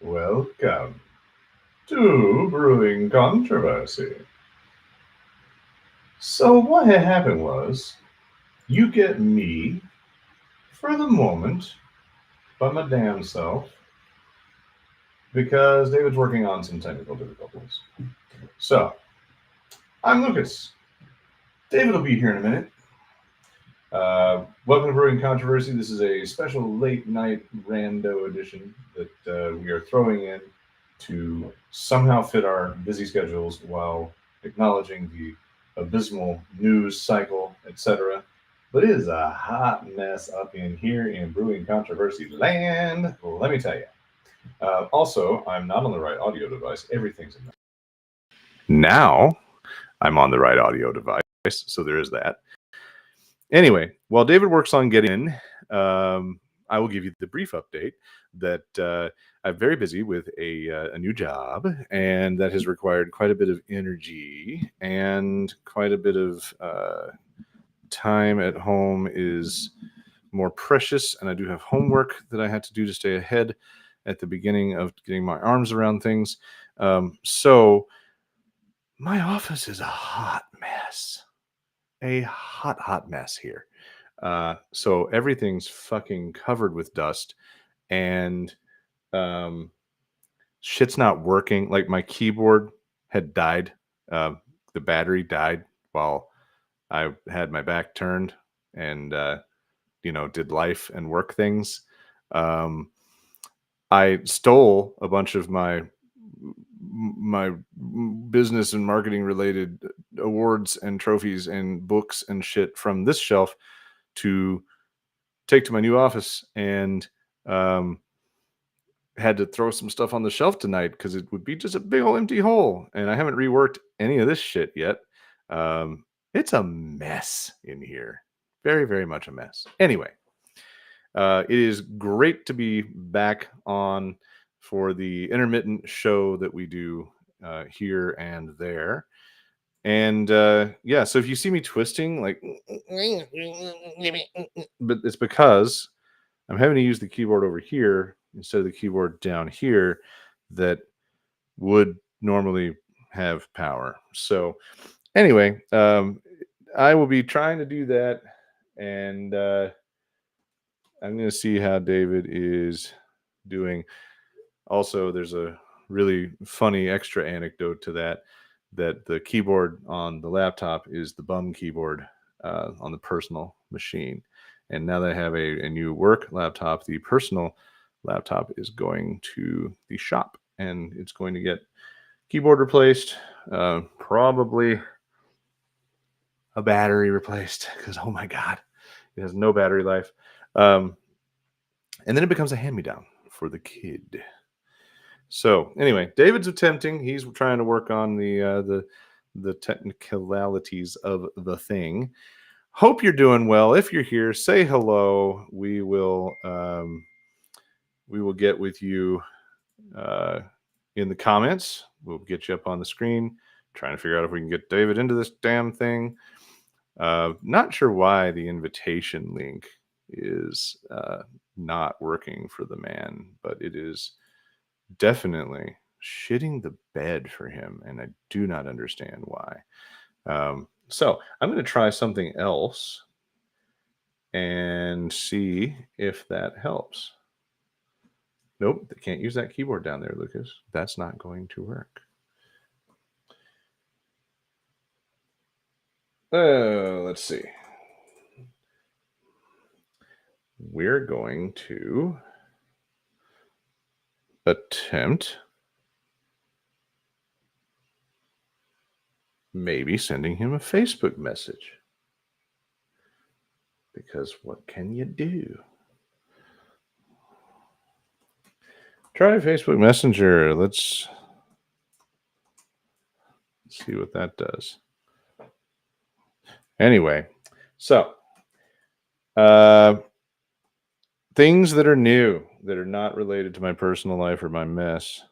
Welcome to Brewing Controversy. So, what had happened was you get me for the moment by my damn self because David's working on some technical difficulties. So, I'm Lucas. David will be here in a minute. Welcome to Brewing Controversy. This is a special late night rando edition that we are throwing in to somehow fit our busy schedules while acknowledging the abysmal news cycle, etc. But it is a hot mess up in here in Brewing Controversy land, let me tell you. Also, I'm not on the right audio device. Everything's in there. Now I'm on the right audio device, so there is that. Anyway, while David works on getting in, I will give you the brief update that I'm very busy with a new job, and that has required quite a bit of energy and quite a bit of time at home is more precious, and I do have homework that I had to do to stay ahead at the beginning of getting my arms around things. So my office is a hot mess. A hot mess here. So everything's fucking covered with dust, and shit's not working. Like my keyboard had died. The battery died while I had my back turned and did life and work things. I stole a bunch of my business and marketing related awards and trophies and books and shit from this shelf to take to my new office, and had to throw some stuff on the shelf tonight because it would be just a big old empty hole, and I haven't reworked any of this shit yet. It's a mess in here. Very, very much a mess. Anyway, it is great to be back on for the intermittent show that we do here and there. And yeah, so if you see me twisting, like, but it's because I'm having to use the keyboard over here instead of the keyboard down here that would normally have power. So anyway, I will be trying to do that, and I'm going to see how David is doing. Also, there's a really funny extra anecdote to that the keyboard on the laptop is the bum keyboard on the personal machine. And now that I have a new work laptop, the personal laptop is going to the shop, and it's going to get keyboard replaced, probably a battery replaced, because oh my god, it has no battery life. And then it becomes a hand-me-down for the kid. So anyway, David's attempting. He's trying to work on the technicalities of the thing. Hope you're doing well. If you're here, say hello. We will get with you in the comments. We'll get you up on the screen. Trying to figure out if we can get David into this damn thing. Not sure why the invitation link is not working for the man, but it is definitely shitting the bed for him, and I do not understand why. So I'm going to try something else and see if that helps. Nope, they can't use that keyboard down there, Lucas. That's not going to work. Let's see. We're going to attempt maybe sending him a Facebook message. Because what can you do? Try Facebook Messenger. Let's see what that does. Anyway, so things that are new that are not related to my personal life or my mess.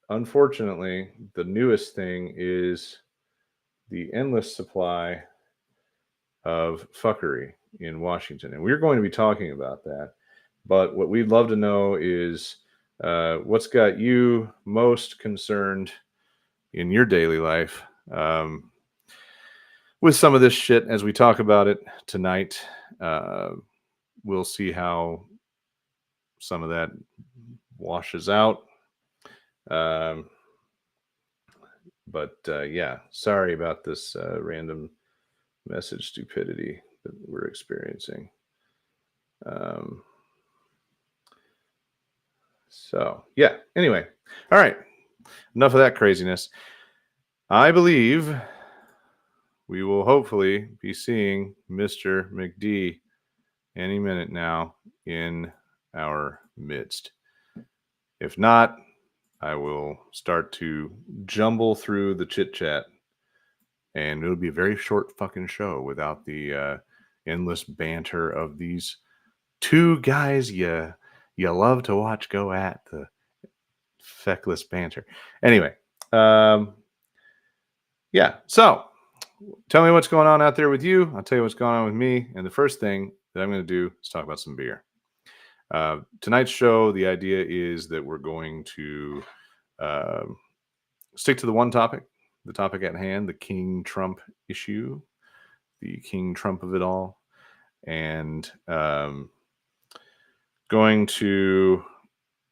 Unfortunately, the newest thing is the endless supply of fuckery in Washington. And we're going to be talking about that But what we'd love to know is what's got you most concerned in your daily life with some of this shit as we talk about it tonight. Uh, we'll see how some of that washes out. Um, but yeah, sorry about this random message stupidity that we're experiencing. Um, so yeah, anyway, all right, enough of that craziness. I believe we will hopefully be seeing Mr. McD any minute now in our midst. If not, I will start to jumble through the chit chat, and it'll be a very short fucking show without the endless banter of these two guys you love to watch go at the feckless banter. Anyway, yeah. So tell me what's going on out there with you. I'll tell you what's going on with me. And the first thing that I'm going to do is talk about some beer. Tonight's show, the idea is that we're going to stick to the one topic, the topic at hand, the King Trump issue, the King Trump of it all. And going to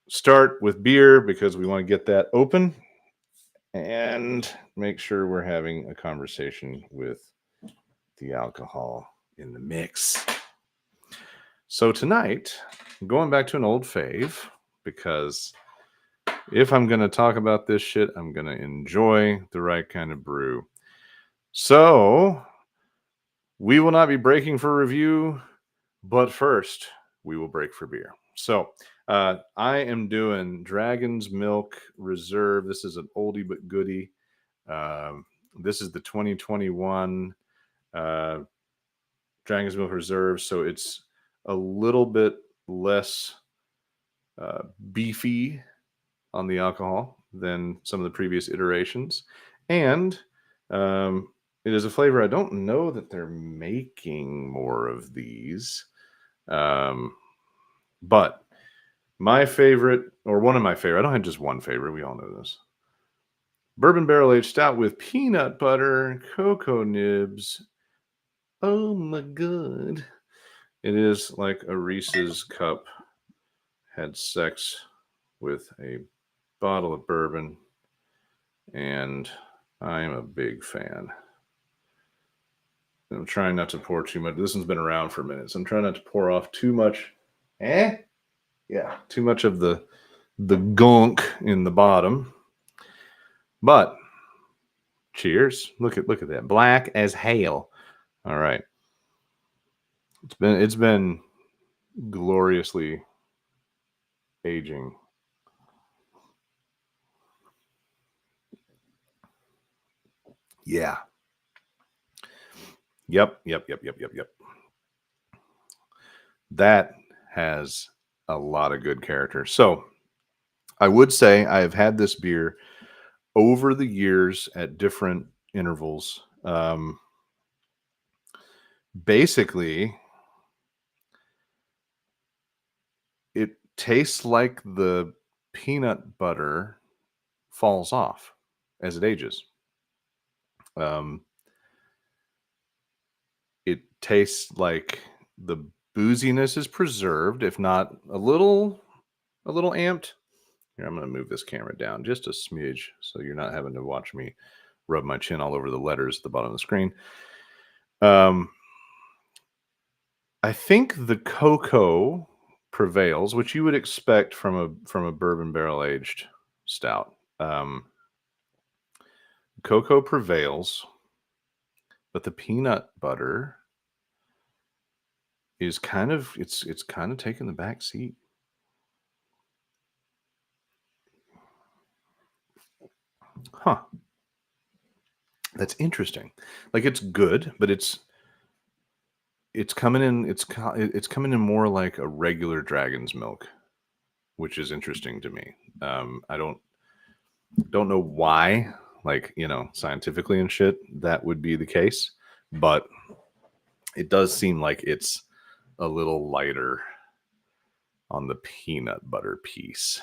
start with beer because we want to get that open and make sure we're having a conversation with the alcohol in the mix. So tonight, I'm going back to an old fave because if I'm going to talk about this shit, I'm going to enjoy the right kind of brew. So we will not be breaking for review, but first we will break for beer. So I am doing Dragon's Milk Reserve. This is an oldie but goodie. This is the 2021 Dragon's Milk Reserve. So it's a little bit less beefy on the alcohol than some of the previous iterations. And it is a flavor I don't know that they're making more of these. But my favorite, or one of my favorite, I don't have just one favorite, we all know this. Bourbon barrel aged stout with peanut butter, cocoa nibs. Oh my god. It is like a Reese's cup had sex with a bottle of bourbon, and I am a big fan. I'm trying not to pour too much. This one's been around for a minute, so I'm trying not to pour off too much. Too much of the gunk in the bottom. But cheers! Look at that, black as hell. All right, it's been gloriously aging. Yeah. Yep. That has a lot of good character. So I would say I have had this beer over the years at different intervals. Basically, it tastes like the peanut butter falls off as it ages. It tastes like the booziness is preserved, if not a little amped. Here, I'm going to move this camera down just a smidge so you're not having to watch me rub my chin all over the letters at the bottom of the screen. I think the cocoa prevails, which you would expect from a bourbon barrel aged stout. Cocoa prevails, but the peanut butter is kind of it's kind of taking the back seat. Huh. That's interesting. Like, it's good, but it's coming in it's coming in more like a regular Dragon's Milk, which is interesting to me. I don't know why, like, scientifically and shit, that would be the case, but it does seem like it's a little lighter on the peanut butter piece.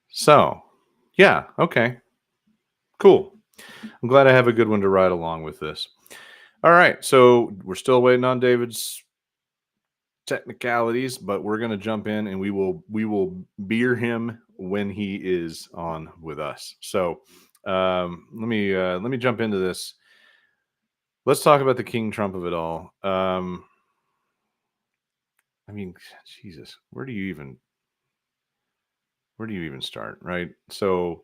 So, yeah, okay. Cool. I'm glad I have a good one to ride along with this. All right, so we're still waiting on David's technicalities, but we're going to jump in and we will beer him when he is on with us. So, let me jump into this. Let's talk about the King Trump of it all. I mean, Jesus, where do you even start, right? So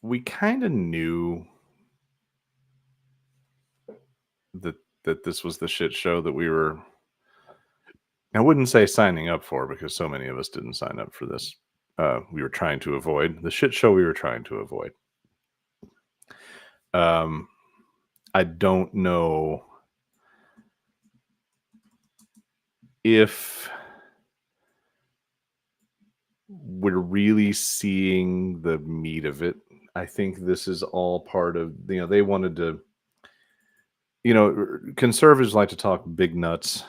we kind of knew that this was the shit show that we were, I wouldn't say signing up for, because so many of us didn't sign up for this. We were trying to avoid the shit show we were trying to avoid. I don't know if we're really seeing the meat of it. I think this is all part of, they wanted to, conservatives like to talk big nuts,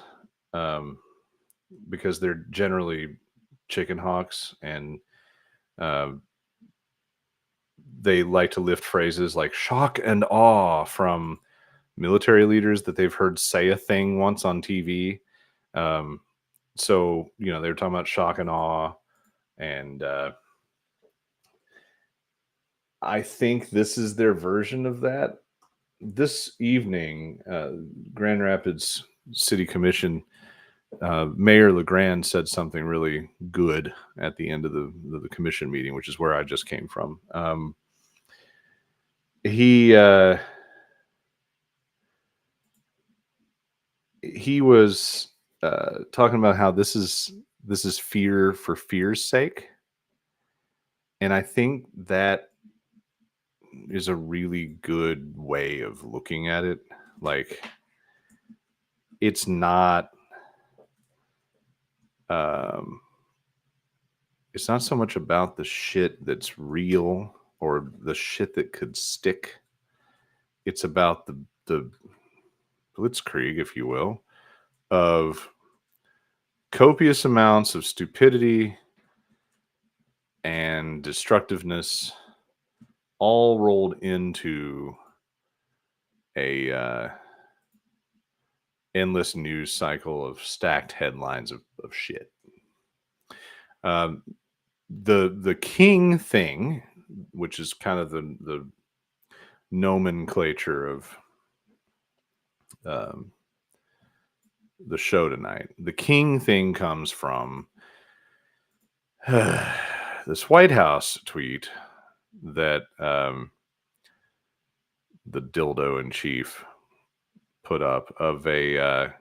because they're generally chicken hawks, and they like to lift phrases like shock and awe from military leaders that they've heard say a thing once on TV. So, they were talking about shock and awe. And I think this is their version of that. This evening, Grand Rapids City Commission, Mayor LeGrand said something really good at the end of the commission meeting, which is where I just came from. He was talking about how this is fear for fear's sake, and I think that is a really good way of looking at it. Like, it's not so much about the shit that's real or the shit that could stick. It's about the blitzkrieg, if you will, of copious amounts of stupidity and destructiveness all rolled into a endless news cycle of stacked headlines of shit. The king thing, which is kind of the nomenclature of the show tonight. The king thing comes from this White House tweet that the dildo in chief put up of a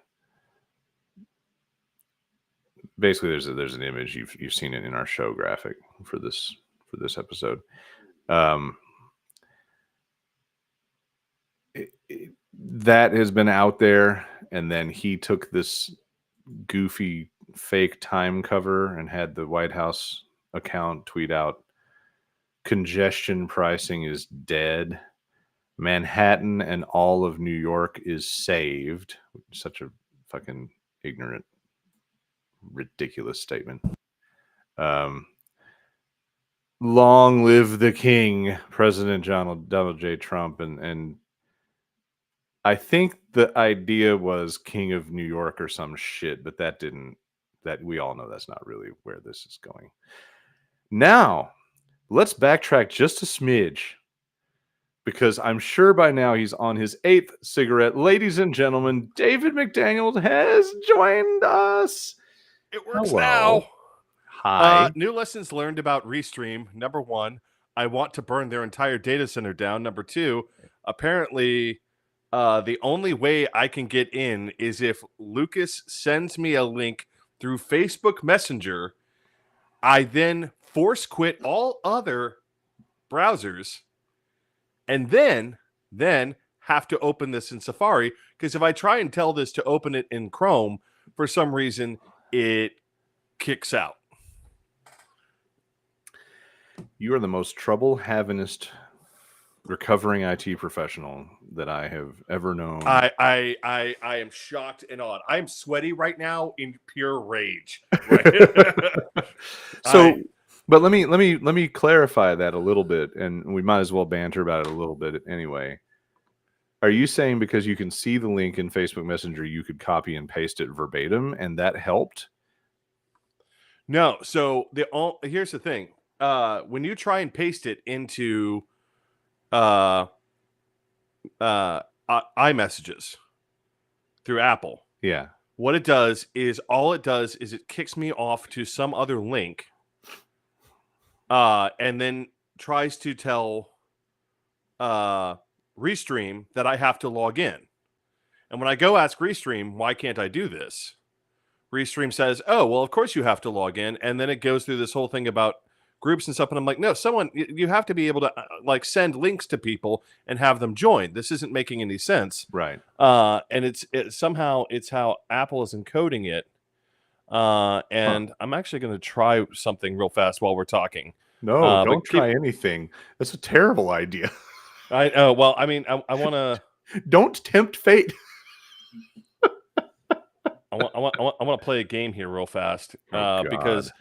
basically there's an image, you've seen it in our show graphic for this episode. That has been out there, and then he took this goofy fake time cover and had the White House account tweet out, congestion pricing is dead, Manhattan and all of New York is saved. Such a fucking ignorant, ridiculous statement. Long live the king, President Donald J. Trump. And I think the idea was King of New York or some shit, but that we all know that's not really where this is going. Now, let's backtrack just a smidge, because I'm sure by now he's on his 8th cigarette. Ladies and gentlemen, David McDaniel has joined us. It works now. Hi. New lessons learned about Restream. Number 1, I want to burn their entire data center down. Number 2, apparently the only way I can get in is if Lucas sends me a link through Facebook Messenger. I then force quit all other browsers and then have to open this in Safari, because if I try and tell this to open it in Chrome, for some reason it kicks out. You are the most trouble-havingest recovering IT professional that I have ever known. I am shocked and awed. I'm sweaty right now in pure rage. Right. So, but let me clarify that a little bit, and we might as well banter about it a little bit anyway. Are you saying because you can see the link in Facebook Messenger, you could copy and paste it verbatim, and that helped? No, so here's the thing. When you try and paste it into uh iMessages through Apple, Yeah. what it does is it kicks me off to some other link, and then tries to tell Restream that I have to log in. And when I go ask Restream, why can't I do this? Restream says, "Oh, well, of course you have to log in," and then it goes through this whole thing about groups and stuff. And I'm like, "No, you have to be able to like send links to people and have them join. This isn't making any sense." Right. And it's somehow it's how Apple is encoding it. And I'm actually going to try something real fast while we're talking. No, But don't try anything. That's a terrible idea. well, I mean, I want to. Don't tempt fate. I want to play a game here real fast, Oh, because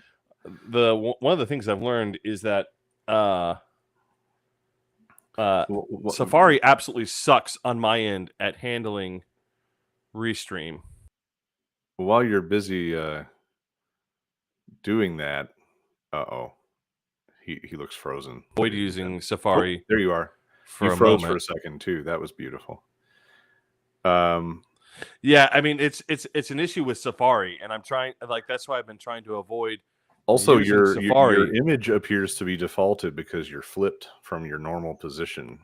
one of the things I've learned is that Safari absolutely sucks on my end at handling Restream. While you're busy doing that, he looks frozen. Avoid using Safari. Oh, there you are. For you a froze moment. for a second too. That was beautiful. Yeah, I mean it's an issue with Safari, and I'm trying that's why I've been trying to avoid. Also, using your image appears to be defaulted because you're flipped from your normal position.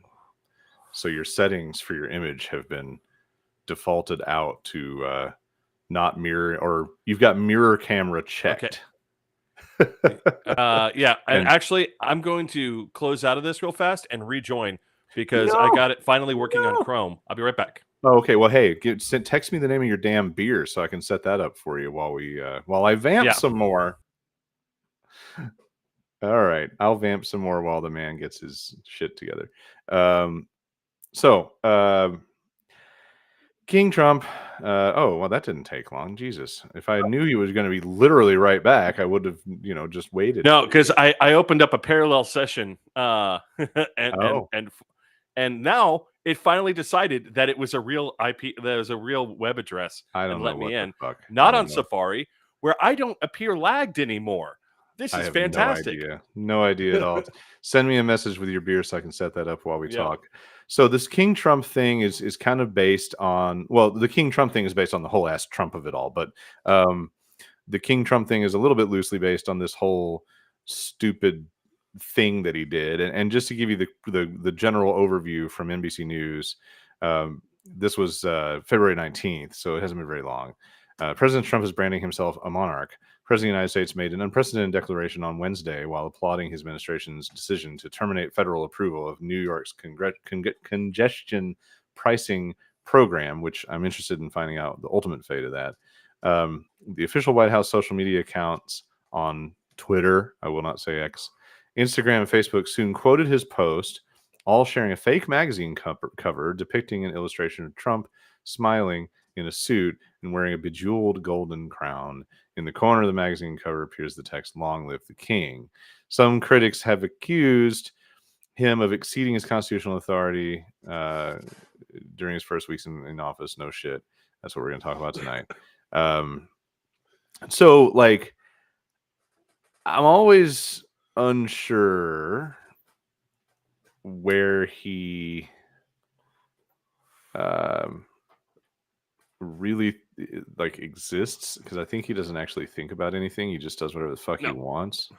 So your settings for your image have been defaulted out to not mirror, or you've got mirror camera checked. Okay. Yeah, and actually, I'm going to close out of this real fast and rejoin because I got it finally working on Chrome. I'll be right back. Oh, okay. Well, hey, text me the name of your damn beer so I can set that up for you while I vamp some more. All right, I'll vamp some more while the man gets his shit together. King Trump. Oh, well, that didn't take long. Jesus, if I knew he was going to be literally right back, I would have, just waited. No, because I opened up a parallel session, and now it finally decided that it was a real IP, that was a real web address, and let me in. Not on Safari, where I don't appear lagged anymore. This is fantastic. No idea at all. Send me a message with your beer so I can set that up while we talk. So this King Trump thing is kind of based on, well, the King Trump thing is based on the whole ass Trump of it all, but the King Trump thing is a little bit loosely based on this whole stupid thing that he did. And just to give you the general overview from NBC News, this was February 19th, so it hasn't been very long. President Trump is branding himself a monarch. President of the United States made an unprecedented declaration on Wednesday while applauding his administration's decision to terminate federal approval of New York's congestion pricing program, which I'm interested in finding out the ultimate fate of that. The official White House social media accounts on Twitter, I will not say X, Instagram, and Facebook soon quoted his post, all sharing a fake magazine cover depicting an illustration of Trump smiling in a suit and wearing a bejeweled golden crown. In the corner of the magazine cover appears the text, "Long live the king." Some critics have accused him of exceeding his constitutional authority during his first weeks in office. No shit. That's what we're going to talk about tonight. So, like, I'm always unsure where he really exists, because I think he doesn't actually think about anything. He just does whatever the fuck he wants,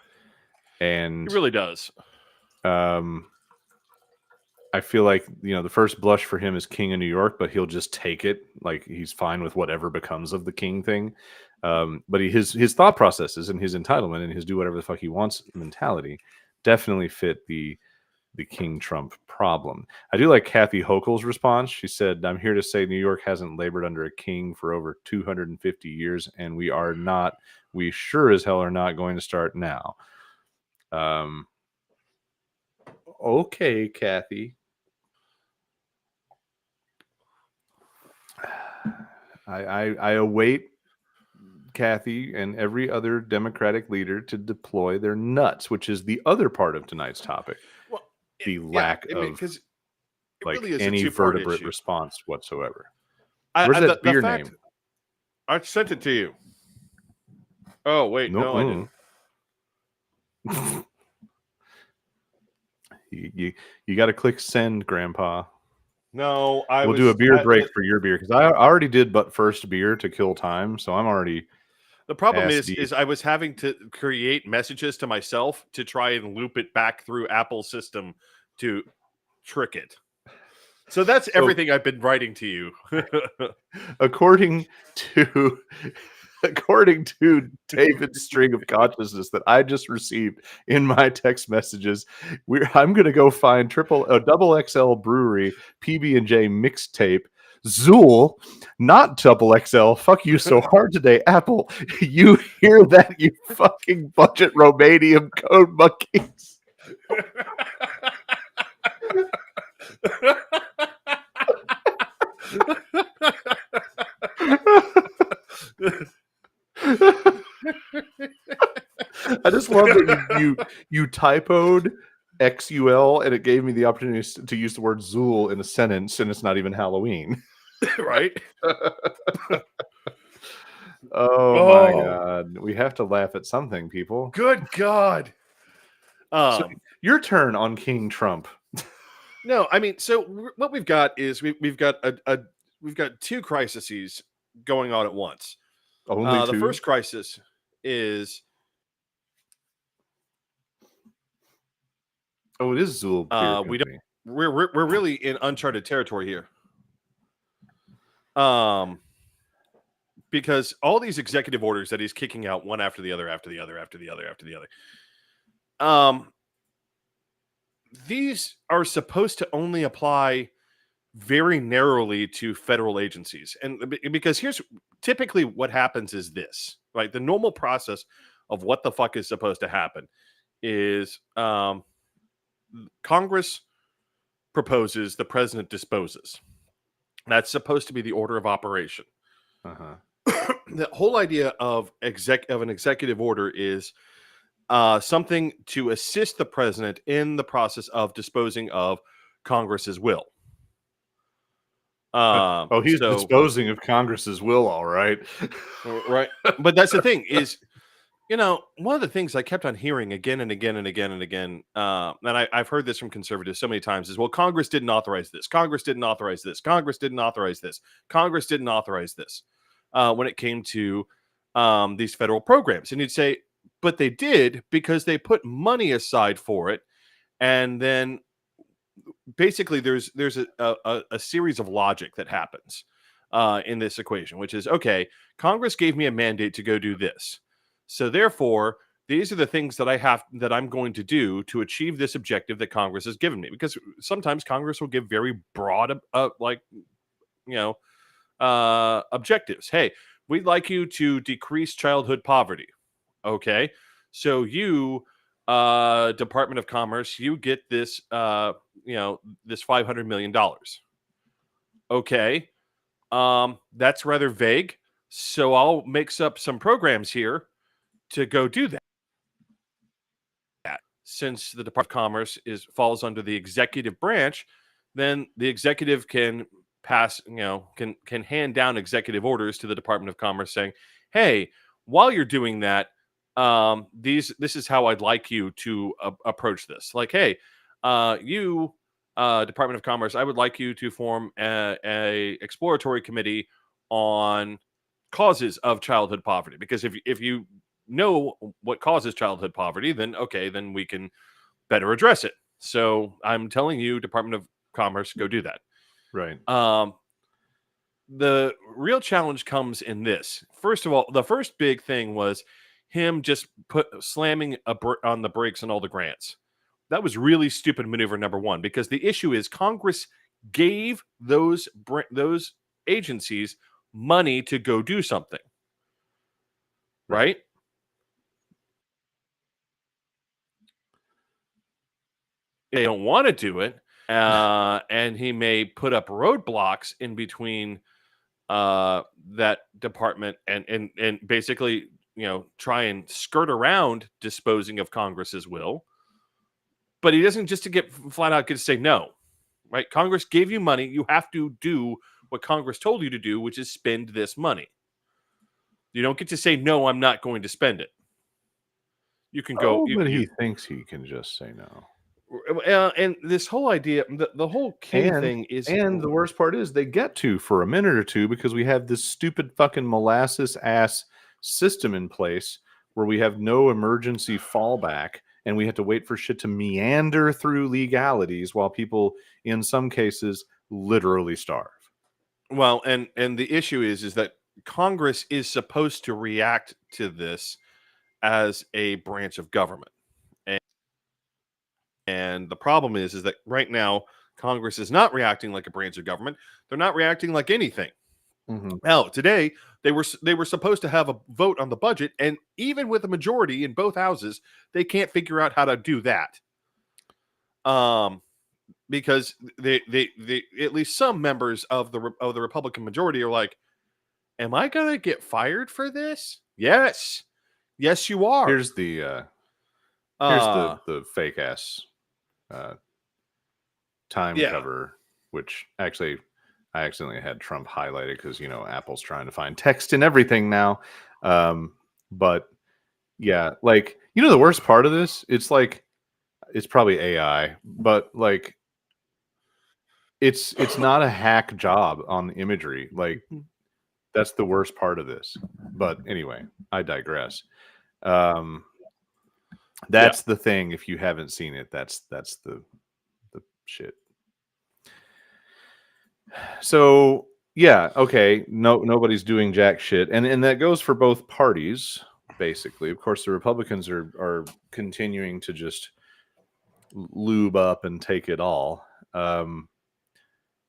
and he really does. I feel like the first blush for him is King of New York, but he'll just take it. Like, he's fine with whatever becomes of the king thing. But his thought processes and his entitlement and his do whatever the fuck he wants mentality definitely fit the King Trump problem. I do like Kathy Hochul's response. She said, "I'm here to say New York hasn't labored under a king for over 250 years, and we sure as hell are not going to start now." Okay, Kathy. I await Kathy and every other Democratic leader to deploy their nuts, which is the other part of tonight's topic. Well, The lack I mean, of because it like really is a any two-part vertebrate issue. response whatsoever. Where's that The beer fact name? I sent it to you. Oh wait, no, I didn't. You got to click send, Grandpa. No, We'll do a beer break for your beer because I already did but first beer to kill time, so I'm already. The problem ass deep. is I was having to create messages to myself to try and loop it back through Apple's system to trick it. So that's everything I've been writing to you. according to David's string of consciousness that I just received in my text messages, I'm going to go find double XL brewery PB&J mixtape. Zool, not double XL. Fuck you so hard today, Apple. You hear that, you fucking budget Romanian code monkeys? I just love that you typoed XUL and it gave me the opportunity to use the word Zool in a sentence, and it's not even Halloween. Right? Oh my God. We have to laugh at something, people. Good God. So your turn on King Trump. No, I mean, so what we've got is we've got we've got two crises going on at once. Only the two? first crisis is it is Zool Beer Company. We're really in uncharted territory here. Because all these executive orders that he's kicking out one after the other, after the other, after the other, after the other. These are supposed to only apply very narrowly to federal agencies. And because here's typically what happens is this, right? The normal process of what the fuck is supposed to happen is Congress proposes, the president disposes. That's supposed to be the order of operation. The whole idea of an executive order is something to assist the president in the process of disposing of Congress's will. He's disposing of Congress's will, all right. Right. But that's the thing is, one of the things I kept on hearing again and again and again and again, and I've heard this from conservatives so many times, is, well, Congress didn't authorize this. Congress didn't authorize this. Congress didn't authorize this. Congress didn't authorize this when it came to these federal programs. And you'd say, but they did because they put money aside for it. And then basically there's a series of logic that happens in this equation, which is, okay, Congress gave me a mandate to go do this. So therefore, these are the things that I'm going to do to achieve this objective that Congress has given me. Because sometimes Congress will give very broad, objectives. Hey, we'd like you to decrease childhood poverty. Okay, so you, Department of Commerce, you get this, this $500 million. Okay, that's rather vague. So I'll mix up some programs here to go do that. Since the Department of Commerce falls under the executive branch, then the executive can pass, can hand down executive orders to the Department of Commerce saying, hey, while you're doing that, this is how I'd like you to approach this. Like, hey, you, Department of Commerce, I would like you to form a exploratory committee on causes of childhood poverty. Because if you know what causes childhood poverty, then okay, then we can better address it. So I'm telling you, Department of Commerce, go do that. Right. The real challenge comes in this. First of all, the first big thing was him just slamming on the brakes on all the grants. That was really stupid maneuver number one, because the issue is Congress gave those agencies money to go do something. Right? They don't want to do it, and he may put up roadblocks in between that department and basically, try and skirt around disposing of Congress's will. But he doesn't just to get flat out get to say no, right? Congress gave you money. You have to do what Congress told you to do, which is spend this money. You don't get to say, no, I'm not going to spend it. You can go. Oh, but he thinks he can just say no. And this whole idea, the whole king thing is. And the worst part is they get to for a minute or two because we have this stupid fucking molasses ass system in place where we have no emergency fallback and we have to wait for shit to meander through legalities while people, in some cases, literally starve. Well, and the issue is that Congress is supposed to react to this as a branch of government. And the problem is that right now Congress is not reacting like a branch of government. They're not reacting like anything. Mm-hmm. Now, today they were supposed to have a vote on the budget, and even with a majority in both houses, they can't figure out how to do that. Because they at least some members of the Republican majority are like, "Am I gonna get fired for this?" Yes, you are. Here's the fake ass time cover, which actually I accidentally had Trump highlighted because Apple's trying to find text in everything now. But yeah, like the worst part of this, it's like it's probably AI, but like it's not a hack job on the imagery. Like that's the worst part of this. But anyway, I digress. That's the thing. If you haven't seen it, that's the shit. So yeah, okay. Nobody's doing jack shit, and that goes for both parties. Basically, of course, the Republicans are continuing to just lube up and take it all,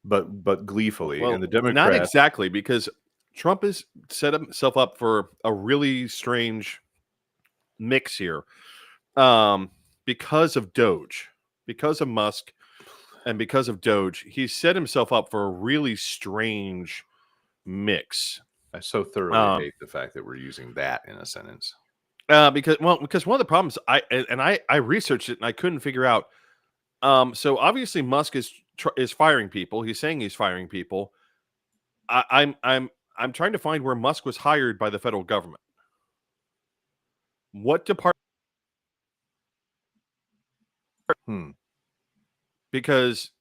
but gleefully. Well, and the Democrats, not exactly, because Trump has set himself up for a really strange mix here, because of Doge, because of Musk, and because of Doge. He's set himself up for a really strange mix. I so thoroughly hate the fact that we're using that in a sentence. Because one of the problems I researched it and I couldn't figure out. So obviously Musk is firing people. He's saying he's firing people. I'm trying to find where Musk was hired by the federal government. What department? Because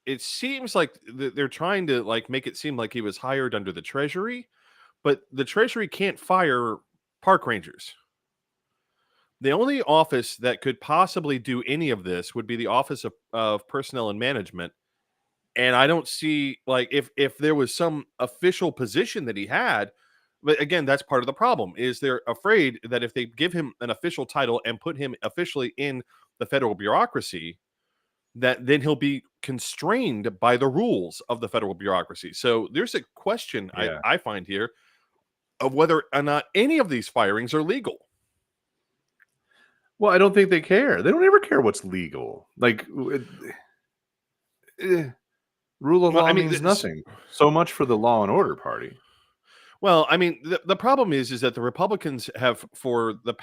it seems like they're trying to like make it seem like he was hired under the Treasury, but the Treasury can't fire park rangers. The only office that could possibly do any of this would be the Office of Personnel and Management. And I don't see, like, if there was some official position that he had, but again, that's part of the problem, is they're afraid that if they give him an official title and put him officially in the federal bureaucracy, that then he'll be constrained by the rules of the federal bureaucracy. So there's a question I find here of whether or not any of these firings are legal. Well, I don't think they care. They don't ever care what's legal. Like, rule of law means nothing. So much for the law and order party. Well, I mean, the problem is that the Republicans have, for the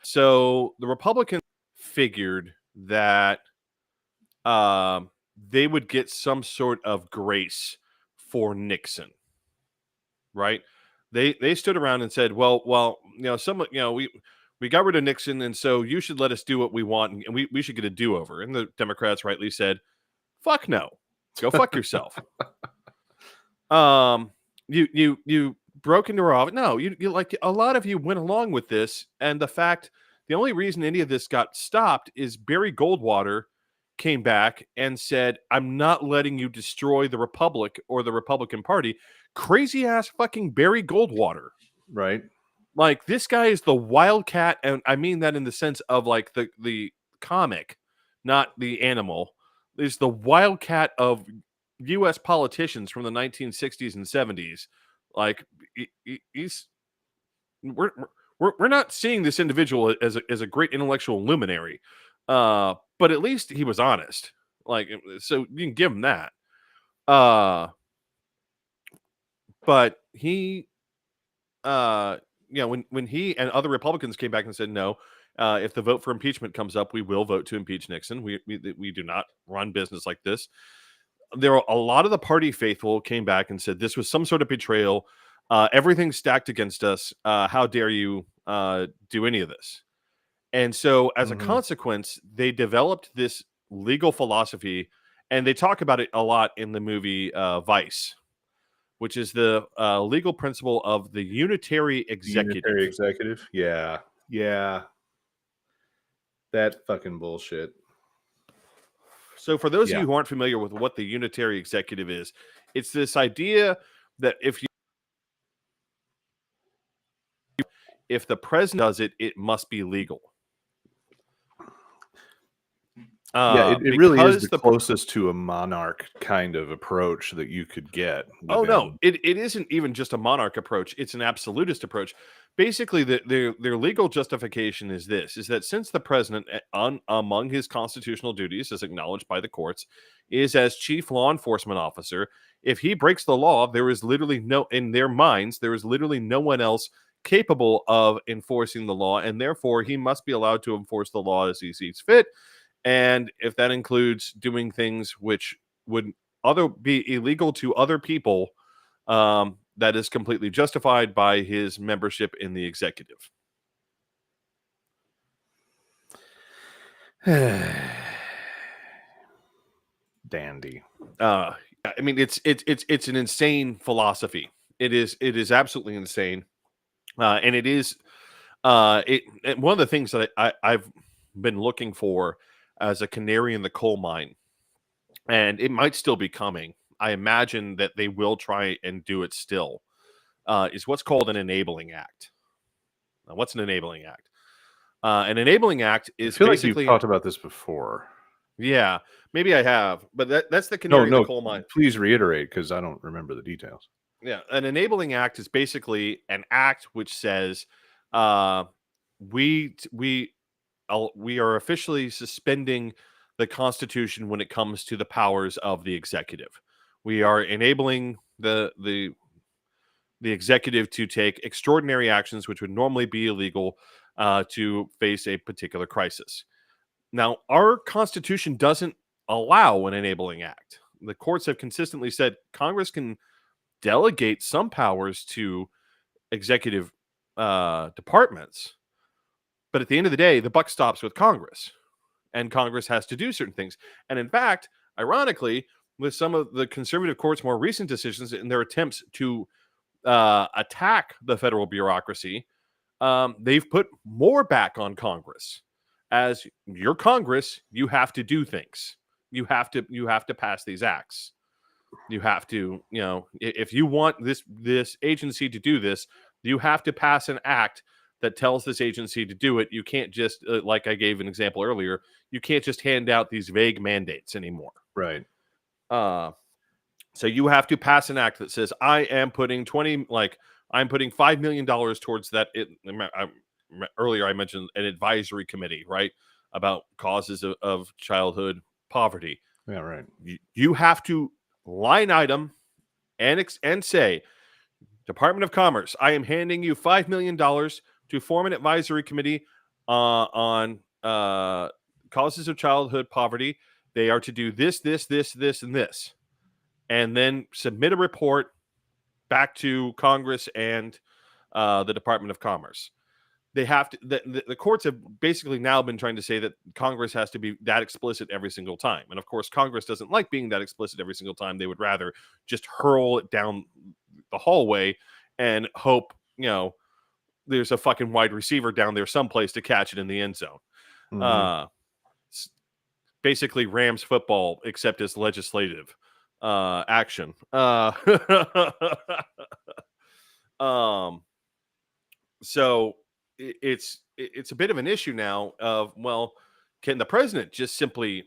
so the Republicans figured that they would get some sort of grace for Nixon. Right? They stood around and said, well, we got rid of Nixon, and so you should let us do what we want, and we should get a do-over. And the Democrats rightly said, fuck no. Go fuck yourself. You broke into our office. No, you like, a lot of you went along with this, and the only reason any of this got stopped is Barry Goldwater came back and said, I'm not letting you destroy the Republic or the Republican Party. Crazy ass fucking Barry Goldwater. Right. Like, this guy is the wildcat, and I mean that in the sense of like the comic, not the animal. Is the wildcat of U.S. politicians from the 1960s and 70s. Like, we're not seeing this individual as a great intellectual luminary. But at least he was honest. Like, so you can give him that. But he, when he and other Republicans came back and said no, if the vote for impeachment comes up, we will vote to impeach Nixon. We do not run business like this. There were a lot of the party faithful came back and said this was some sort of betrayal. Everything's stacked against us. How dare you do any of this? And so, as a consequence, they developed this legal philosophy, and they talk about it a lot in the movie Vice, which is the legal principle of the unitary executive. Unitary executive? Yeah. Yeah. That fucking bullshit. So for those of you who aren't familiar with what the unitary executive is, it's this idea that if the president does it, it must be legal. It really is the closest to a monarch kind of approach that you could get. Oh, no, it isn't even just a monarch approach. It's an absolutist approach. Basically, their legal justification is this, is that since the president, among his constitutional duties, as acknowledged by the courts, is as chief law enforcement officer, if he breaks the law, there is literally in their minds, there is literally no one else capable of enforcing the law, and therefore he must be allowed to enforce the law as he sees fit. And if that includes doing things which would be illegal to other people, that is completely justified by his membership in the executive. Dandy. I mean, it's an insane philosophy. It is absolutely insane, and it is one of the things that I've been looking for as a canary in the coal mine, and it might still be coming. I imagine that they will try and do it still, is what's called an enabling act. Now, what's an enabling act? An enabling act is I feel basically... like you've talked about this before. Yeah, maybe I have, but that's the canary in the coal mine. Please reiterate, because I don't remember the details. Yeah, an enabling act is basically an act which says we are officially suspending the Constitution when it comes to the powers of the executive. We are enabling the executive to take extraordinary actions which would normally be illegal to face a particular crisis. Now, our Constitution doesn't allow an enabling act. The courts have consistently said Congress can delegate some powers to executive departments, but at the end of the day, the buck stops with Congress, and Congress has to do certain things. And in fact, ironically, with some of the conservative courts' more recent decisions in their attempts to attack the federal bureaucracy, they've put more back on Congress. As your Congress, you have to do things. You have to pass these acts. You have to, if you want this agency to do this, you have to pass an act that tells this agency to do it. You can't just, like I gave an example earlier, you can't just hand out these vague mandates anymore. Right. So you have to pass an act that says, I am putting $5 million towards that. Earlier I mentioned an advisory committee, right, about causes of childhood poverty. Yeah, right. You have to line item and say, Department of Commerce, I am handing you $5 million to form an advisory committee on causes of childhood poverty. They are to do this, and this, and then submit a report back to Congress and the Department of Commerce. They have to. The courts have basically now been trying to say that Congress has to be that explicit every single time, and of course, Congress doesn't like being that explicit every single time. They would rather just hurl it down the hallway and hope there's a fucking wide receiver down there someplace to catch it in the end zone. Mm-hmm. Basically, Rams football, except as legislative action. So it's a bit of an issue now of, well, can the president just simply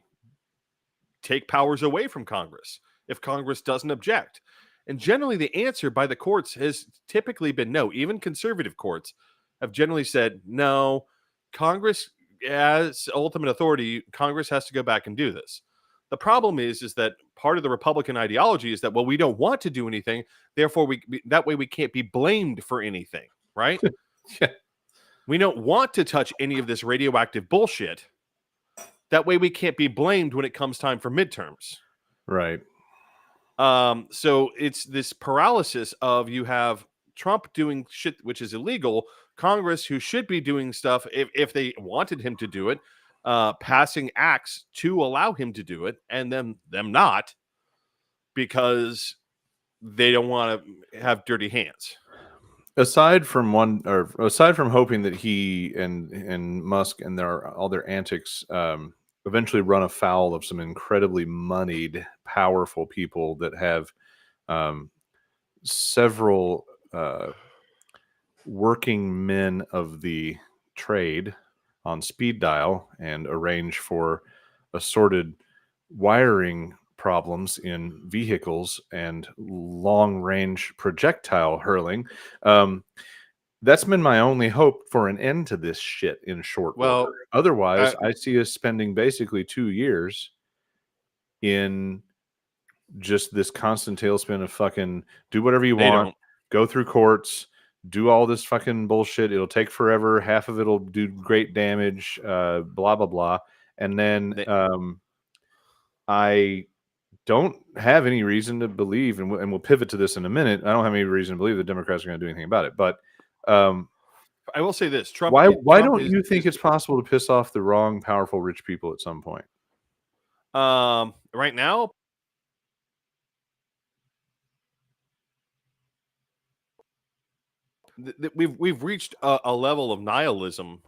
take powers away from Congress if Congress doesn't object? And generally the answer by the courts has typically been no. Even conservative courts have generally said, no, Congress as ultimate authority, Congress has to go back and do this. The problem is that part of the Republican ideology is that, well, we don't want to do anything, therefore that way we can't be blamed for anything, right? Yeah. We don't want to touch any of this radioactive bullshit. That way we can't be blamed when it comes time for midterms. Right. So it's this paralysis of, you have Trump doing shit which is illegal, Congress, who should be doing stuff if they wanted him to do it, passing acts to allow him to do it, and then them not, because they don't want to have dirty hands. Aside from hoping that he and Musk and all their antics eventually run afoul of some incredibly moneyed, powerful people that have several working men of the trade on speed dial and arrange for assorted wiring problems in vehicles and long range projectile hurling. That's been my only hope for an end to this shit in short order. Otherwise, I see us spending basically 2 years in just this constant tailspin of fucking do whatever you want, go through courts, do all this fucking bullshit. It'll take forever. Half of it'll do great damage, blah, blah, blah. And then I don't have any reason to believe, and we'll pivot to this in a minute. I don't have any reason to believe the Democrats are going to do anything about it. But I will say this: Trump. Why don't you think it's possible to piss off the wrong, powerful, rich people at some point? Right now, we've reached a level of nihilism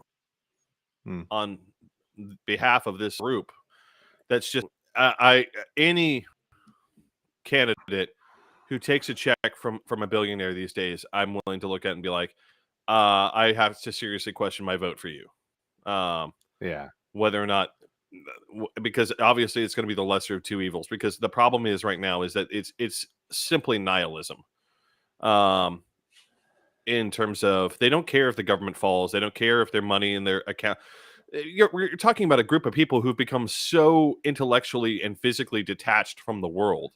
on behalf of this group that's just any candidate who takes a check from a billionaire these days, I'm willing to look at and be like, I have to seriously question my vote for you. Yeah, whether or not, because obviously it's going to be the lesser of two evils, because the problem is right now is that it's simply nihilism. In terms of, they don't care if the government falls, they don't care if their money in their account. You're talking about a group of people who've become so intellectually and physically detached from the world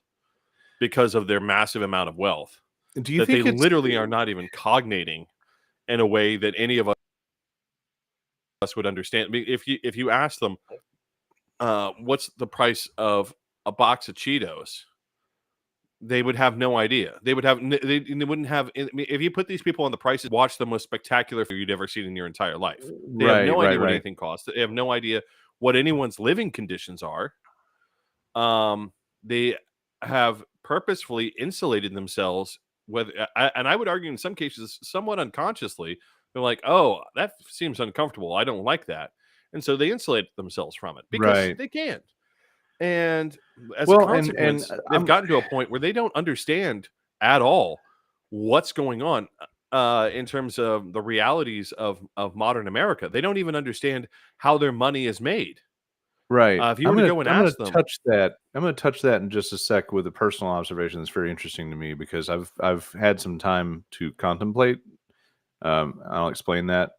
because of their massive amount of wealth. Do you think they literally are not even cognating in a way that any of us would understand? If you ask them, what's the price of a box of Cheetos, they would have no idea. They wouldn't have. If you put these people on the prices, watch the most spectacular food you'd ever seen in your entire life. They have no idea what anything costs. They have no idea what anyone's living conditions are. They have purposefully insulated themselves, and I would argue in some cases somewhat unconsciously. They're like, oh, that seems uncomfortable, I don't like that. And so they insulate themselves from it because they can. And as a consequence, they've gotten to a point where they don't understand at all what's going on in terms of the realities of modern America. They don't even understand how their money is made. Right. If you were to go and ask them, I'm going to touch that in just a sec with a personal observation that's very interesting to me, because I've had some time to contemplate. I'll explain that,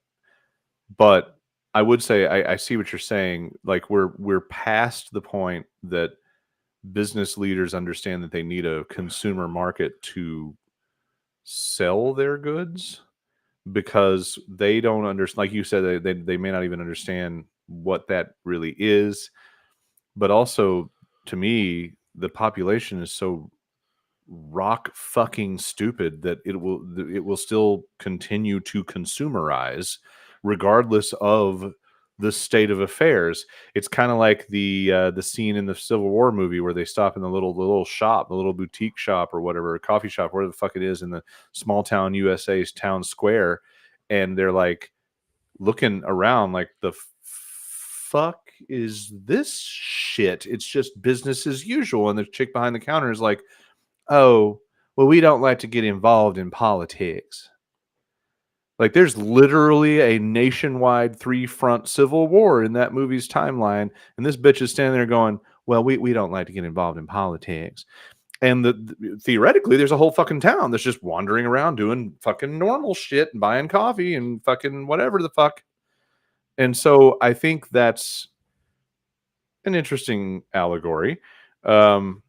but I would say I see what you're saying. Like we're past the point that business leaders understand that they need a consumer market to sell their goods, because they don't understand. Like you said, they may not even understand what that really is. But also, to me, the population is so rock fucking stupid that it will still continue to consumerize regardless of the state of affairs. It's kind of like the scene in the Civil War movie where they stop in the little shop, the little boutique shop or whatever, coffee shop, whatever the fuck it is, in the small town USA's town square, and they're like looking around like, the fuck is this shit? It's just business as usual. And the chick behind the counter is like, oh, well, we don't like to get involved in politics. Like, there's literally a nationwide 3-front civil war in that movie's timeline, and this bitch is standing there going, well, we don't like to get involved in politics. And theoretically, there's a whole fucking town that's just wandering around doing fucking normal shit and buying coffee and fucking whatever the fuck. And so I think that's an interesting allegory. Um,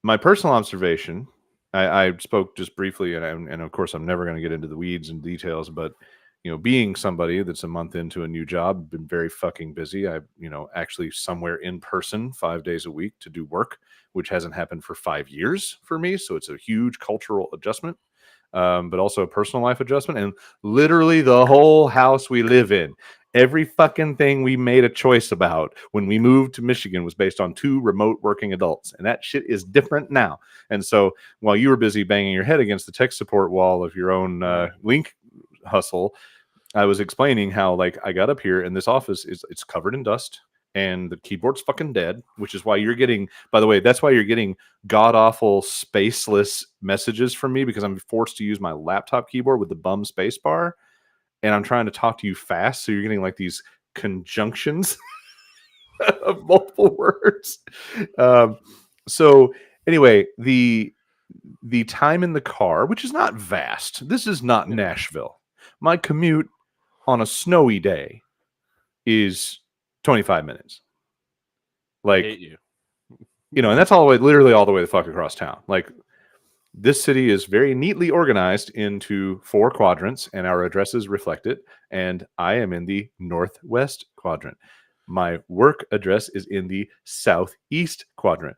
my personal observation, I spoke just briefly, and of course, I'm never going to get into the weeds and details, but being somebody that's a month into a new job, been very fucking busy. I, actually somewhere in person 5 days a week to do work, which hasn't happened for 5 years for me. So it's a huge cultural adjustment, but also a personal life adjustment. And literally the whole house we live in, every fucking thing we made a choice about when we moved to Michigan was based on 2 remote working adults. And that shit is different now. And so while you were busy banging your head against the tech support wall of your own link hustle, I was explaining how, like, I got up here and this office it's covered in dust and the keyboard's fucking dead, which is why you're getting, by the way, that's why you're getting god awful spaceless messages from me, because I'm forced to use my laptop keyboard with the bum space bar, and I'm trying to talk to you fast, so you're getting like these conjunctions of multiple words. So anyway, the time in the car, which is not vast. This is not Nashville. My commute on a snowy day is 25 minutes. Like, I hate you. And that's all the way, literally all the way the fuck across town. Like, this city is very neatly organized into 4 quadrants, and our addresses reflect it. And I am in the northwest quadrant. My work address is in the southeast quadrant.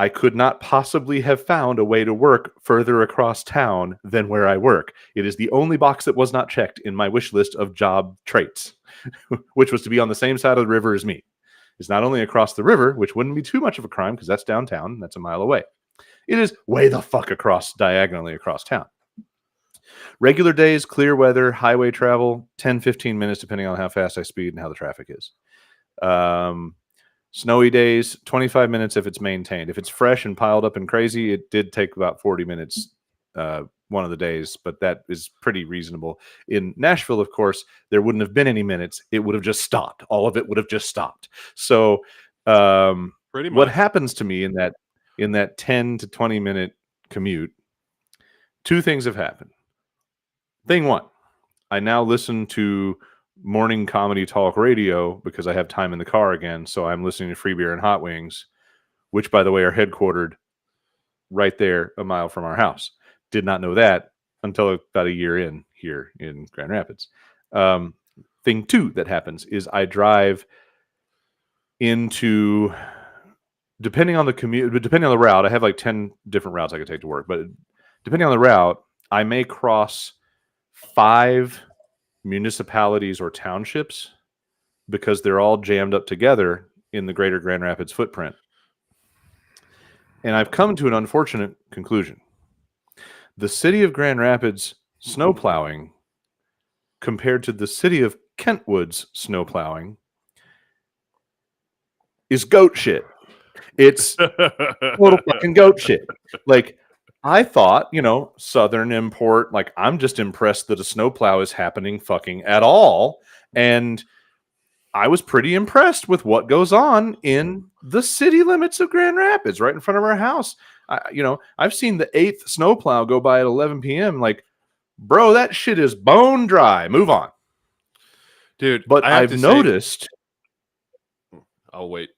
I could not possibly have found a way to work further across town than where I work. It is the only box that was not checked in my wish list of job traits, which was to be on the same side of the river as me. It's not only across the river, which wouldn't be too much of a crime because that's downtown, that's a mile away. It is way the fuck diagonally across town. Regular days, clear weather, highway travel, 10, 15 minutes, depending on how fast I speed and how the traffic is. Snowy days, 25 minutes if it's maintained. If it's fresh and piled up and crazy, it did take about 40 minutes one of the days, but that is pretty reasonable. In Nashville, of course, there wouldn't have been any minutes. It would have just stopped. All of it would have just stopped. So Pretty much. What happens to me in that 10 to 20 minute commute, 2 things have happened. Thing 1, I now listen to morning comedy talk radio because I have time in the car again. So I'm listening to Free Beer and Hot Wings, which, by the way, are headquartered right there a mile from our house. Did not know that until about a year in here in Grand Rapids. Thing 2 that happens is I drive into, depending on the commute, but depending on the route, I have like 10 different routes I could take to work. But depending on the route, I may cross 5 municipalities or townships because they're all jammed up together in the greater Grand Rapids footprint. And I've come to an unfortunate conclusion. The city of Grand Rapids snow plowing compared to the city of Kentwood's snow plowing is goat shit. It's total fucking goat shit. Like, I thought, Southern import, like, I'm just impressed that a snowplow is happening fucking at all. And I was pretty impressed with what goes on in the city limits of Grand Rapids, right in front of our house. I've seen the 8th snowplow go by at 11 p.m. Like, bro, that shit is bone dry. Move on. Dude, but I've noticed. I'll wait.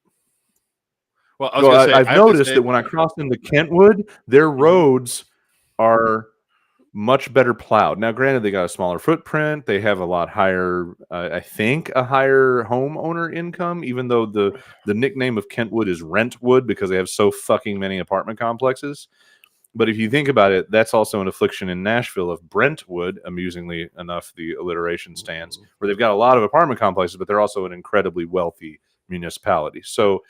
Well, I was going to say, I've noticed that when I cross into Kentwood, their roads are much better plowed. Now, granted, they got a smaller footprint. They have a lot higher, I think, a higher homeowner income, even though the nickname of Kentwood is Rentwood because they have so fucking many apartment complexes. But if you think about it, that's also an affliction in Nashville of Brentwood, amusingly enough, the alliteration stands, where they've got a lot of apartment complexes, but they're also an incredibly wealthy municipality. So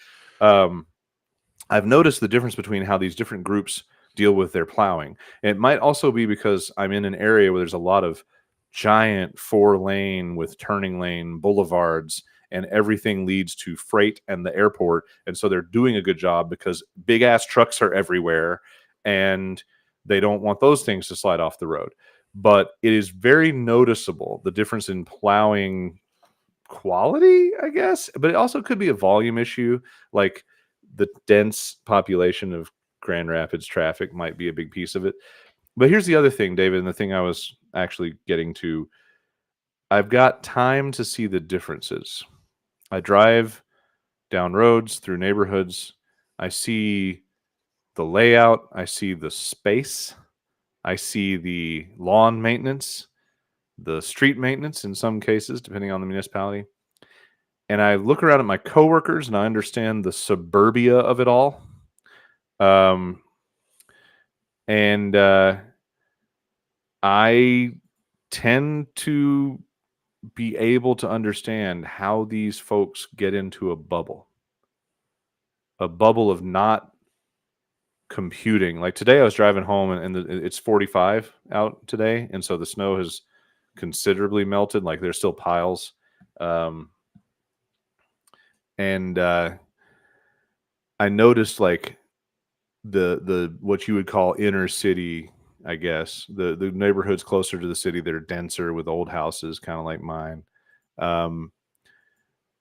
I've noticed the difference between how these different groups deal with their plowing. And it might also be because I'm in an area where there's a lot of giant 4-lane with turning lane boulevards, and everything leads to freight and the airport. And so they're doing a good job because big ass trucks are everywhere and they don't want those things to slide off the road. But it is very noticeable, the difference in plowing quality, I guess, but it also could be a volume issue. Like, the dense population of Grand Rapids traffic might be a big piece of it. But here's the other thing, David, and the thing I was actually getting to. I've got time to see the differences. I drive down roads through neighborhoods. I see the layout. I see the space. I see the lawn maintenance, the street maintenance in some cases, depending on the municipality. And I look around at my coworkers and I understand the suburbia of it all. Um, and I tend to be able to understand how these folks get into a bubble of not computing. Like today, I was driving home and it's 45 out today, and so the snow has considerably melted. Like there's still piles, and I noticed like the what you would call inner city, I guess the neighborhoods closer to the city that are denser with old houses, kind of like mine. Um,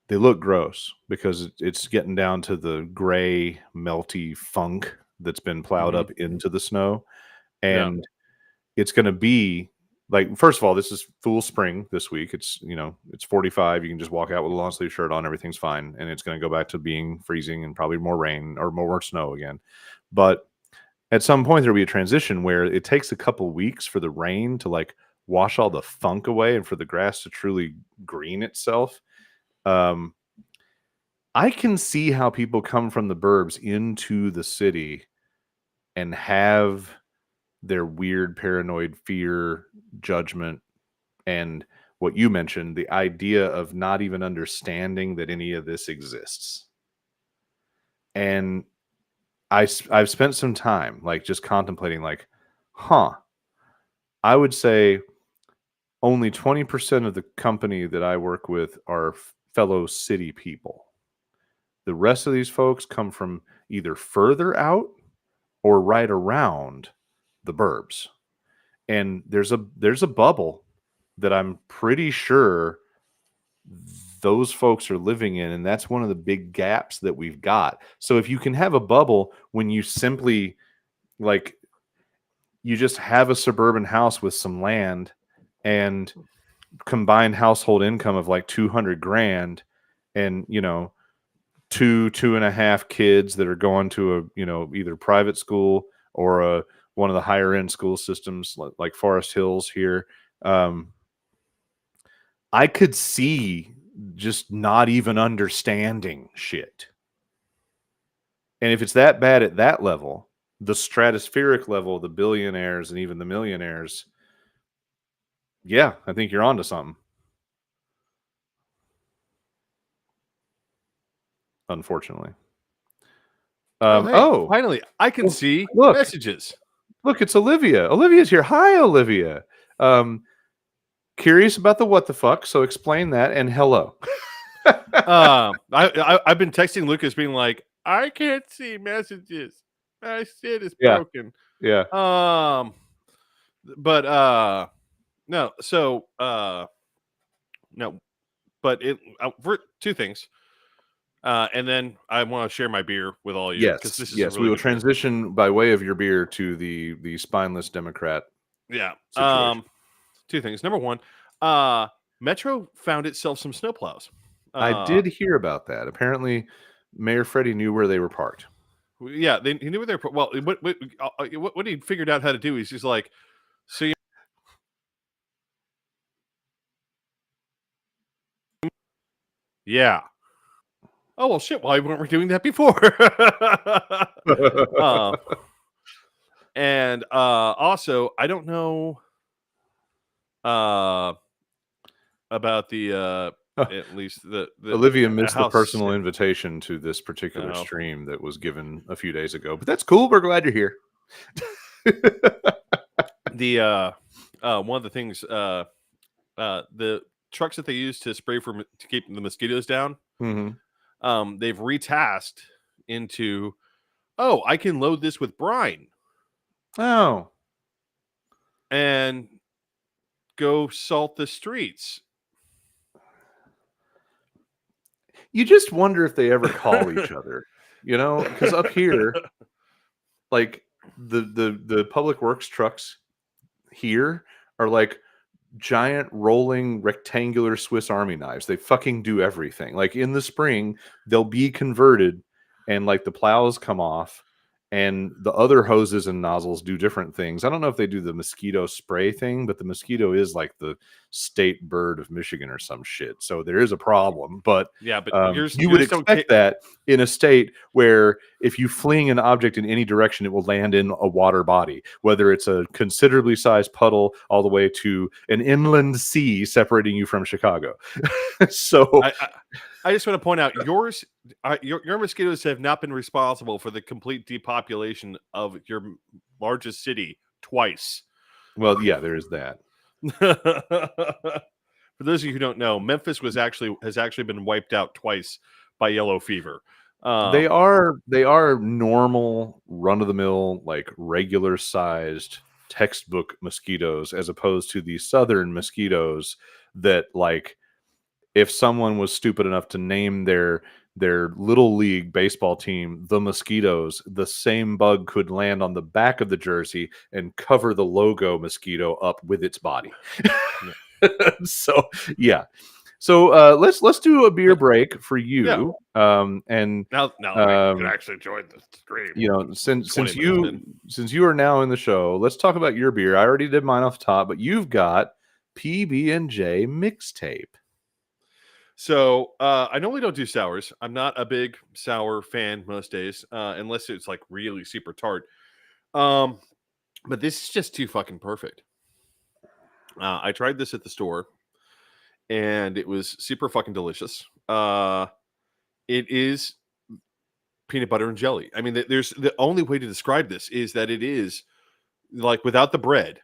they look gross because it's getting down to the gray, melty funk that's been plowed Mhm. up into the snow. Yeah. And it's going to be like, first of all, this is full spring this week. It's, it's 45. You can just walk out with a long sleeve shirt on. Everything's fine. And it's going to go back to being freezing and probably more rain or more snow again. But at some point, there'll be a transition where it takes a couple weeks for the rain to like wash all the funk away and for the grass to truly green itself. Um, I can see how people come from the burbs into the city and have their weird paranoid fear, judgment, and what you mentioned, the idea of not even understanding that any of this exists. And I've spent some time like just contemplating like, I would say only 20% of the company that I work with are fellow city people. The rest of these folks come from either further out or right around the burbs. And there's a bubble that I'm pretty sure those folks are living in, and that's one of the big gaps that we've got. So if you can have a bubble when you simply like you just have a suburban house with some land and combined household income of like 200 grand, and two and a half kids that are going to a either private school or one of the higher end school systems like Forest Hills here. I could see just not even understanding shit. And if it's that bad at that level, the stratospheric level, the billionaires and even the millionaires, yeah, I think you're onto something. Unfortunately. Hey, finally, I can Well, see look, messages. it's Olivia. Olivia's here. Hi, Olivia. Curious about the what the fuck, so explain that and hello. I've been texting Lucas being like, I can't see messages. My shit is Yeah. broken. Yeah. But no, so no, but it for two things. And then I want to share my beer with all you because this is a Yes, really we will good beer. transition by way of your beer to the spineless Democrat. Yeah. Situation. Two things. Number one, Metro found itself some snowplows. I did hear about that. Apparently, Mayor Freddie knew where they were parked. Yeah, he knew where they're. Well, what he figured out how to do is he's like, so you, yeah. Oh well, shit. Why weren't we doing that before? uh, and also, I don't know about the at least the Olivia missed the house. personal invitation to this particular stream that was given a few days ago, but that's cool. We're glad you're here. The one of the things the trucks that they use to spray to keep the mosquitoes down, they've retasked into, oh, I can load this with brine. Oh. And go salt the streets. You just wonder if they ever call each other, because up here, like the public works trucks here are like giant rolling rectangular Swiss Army knives. They fucking do everything. Like in the spring, they'll be converted and like the plows come off and the other hoses and nozzles do different things. I don't know if they do the mosquito spray thing, but the mosquito is like the state bird of Michigan or some shit. So there is a problem, but Yeah, but you would yours don't expect that in a state where if you fling an object in any direction, it will land in a water body, whether it's a considerably sized puddle all the way to an inland sea separating you from Chicago. So I just want to point out your mosquitoes have not been responsible for the complete depopulation of your largest city twice. well, yeah, there is that. For those of you who don't know, Memphis has actually been wiped out twice by yellow fever. They are normal, run of the mill, like regular sized textbook mosquitoes, as opposed to the southern mosquitoes that, like, if someone was stupid enough to name their little league baseball team the Mosquitoes, the same bug could land on the back of the jersey and cover the logo mosquito up with its body. So yeah. So let's do a beer break for you. And now you can actually join the stream. you know, since 20 minutes in. since you are now in the show, let's talk about your beer. I already did mine off the top, but you've got PB&J mixtape. So I normally don't do sours. I'm not a big sour fan most days, unless it's like really super tart. But this is just too fucking perfect. I tried this at the store, and it was super fucking delicious. It is peanut butter and jelly. I mean, there's the only way to describe this is that it is like without the bread.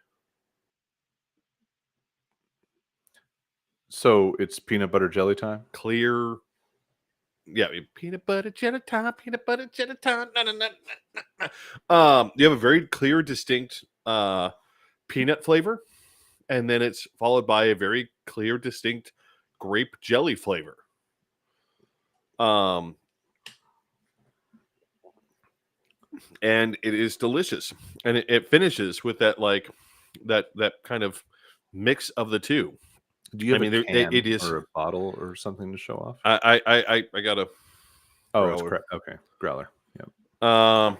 So it's peanut butter jelly time. Clear. Yeah, peanut butter jelly time, peanut butter jelly time. Na, na, na, na, na. You have a very clear, distinct peanut flavor, and then it's followed by a very clear, distinct grape jelly flavor. And it is delicious, and it finishes with that like that kind of mix of the two. Do you have a can it is or a bottle or something to show off? I got a it's okay, growler. Yeah.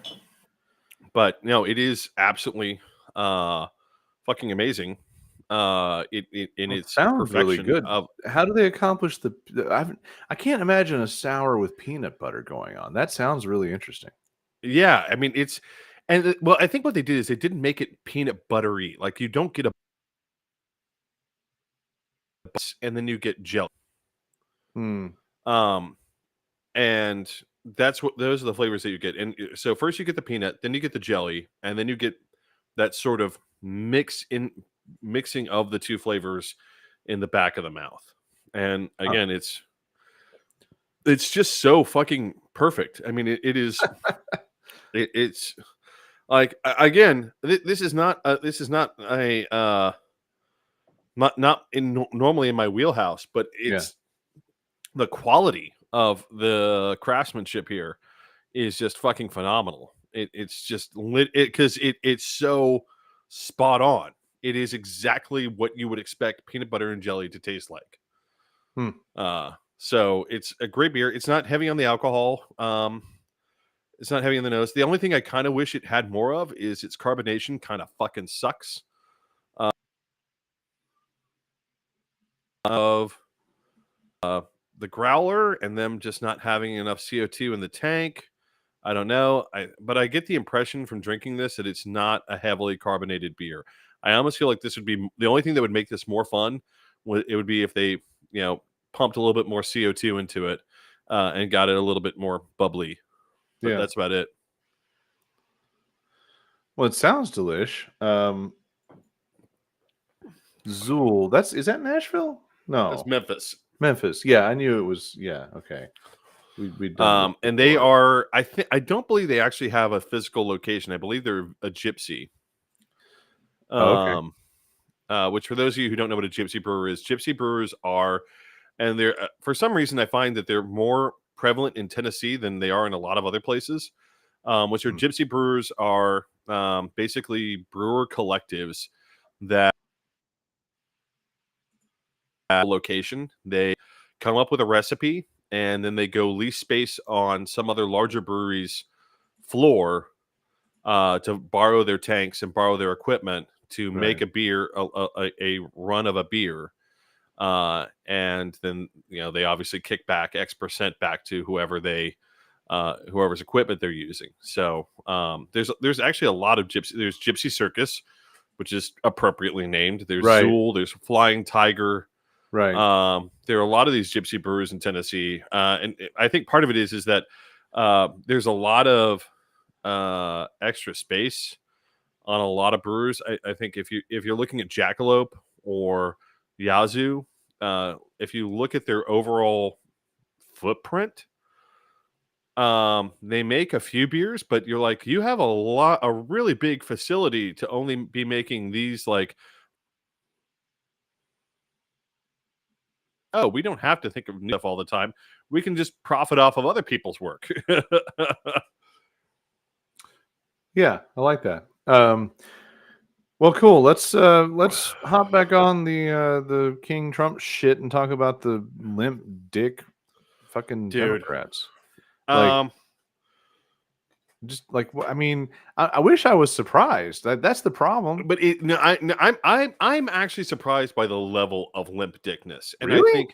But no, it is absolutely fucking amazing. It sounds really good. How do they accomplish I can't imagine a sour with peanut butter going on. That sounds really interesting. Yeah, I mean I think what they did is they didn't make it peanut buttery. Like you don't get a and then you get jelly. And those are the flavors that you get. And so first you get the peanut, then you get the jelly, and then you get that sort of mixing of the two flavors in the back of the mouth. And again, it's just so fucking perfect. I mean, it is it's like again, this is not a normally in my wheelhouse, but it's the quality of the craftsmanship here is just fucking phenomenal. It's just lit because it's so spot on. It is exactly what you would expect peanut butter and jelly to taste like. So it's a great beer. It's not heavy on the alcohol. It's not heavy on the nose. The only thing I kind of wish it had more of is its carbonation kind of fucking sucks. Of the growler and them just not having enough CO2 in the tank. I don't know. But I get the impression from drinking this that it's not a heavily carbonated beer. I almost feel like this would be the only thing that would make this more fun. It would be if they, pumped a little bit more CO2 into it and got it a little bit more bubbly. But that's about it. Well, it sounds delish. Zool. Is that Nashville? No, it's Memphis. Memphis. Yeah, I knew it was. Yeah, okay. We'd done and they are. I don't believe they actually have a physical location. I believe they're a gypsy. Okay. Which for those of you who don't know what a gypsy brewer is, gypsy brewers are, and they're for some reason I find that they're more prevalent in Tennessee than they are in a lot of other places. Which are gypsy brewers are basically brewer collectives that location. They come up with a recipe, and then they go lease space on some other larger brewery's floor to borrow their tanks and borrow their equipment to make a beer, a run of a beer. And then they obviously kick back X% back to whoever's equipment they're using. So there's actually a lot of gypsy. There's Gypsy Circus, which is appropriately named. There's Zool. There's Flying Tiger. Right. There are a lot of these gypsy brewers in Tennessee, and I think part of it is that there's a lot of extra space on a lot of brewers. I think if you're looking at Jackalope or Yazoo, if you look at their overall footprint, they make a few beers, but you're like, you have a really big facility to only be making these, like, oh, we don't have to think of new stuff all the time. We can just profit off of other people's work. Yeah, I like that. Well, cool. Let's hop back on the King Trump shit and talk about the limp dick fucking Democrats. Like, I mean, I wish I was surprised. That's the problem. But I'm actually surprised by the level of limp dickness, and really? I think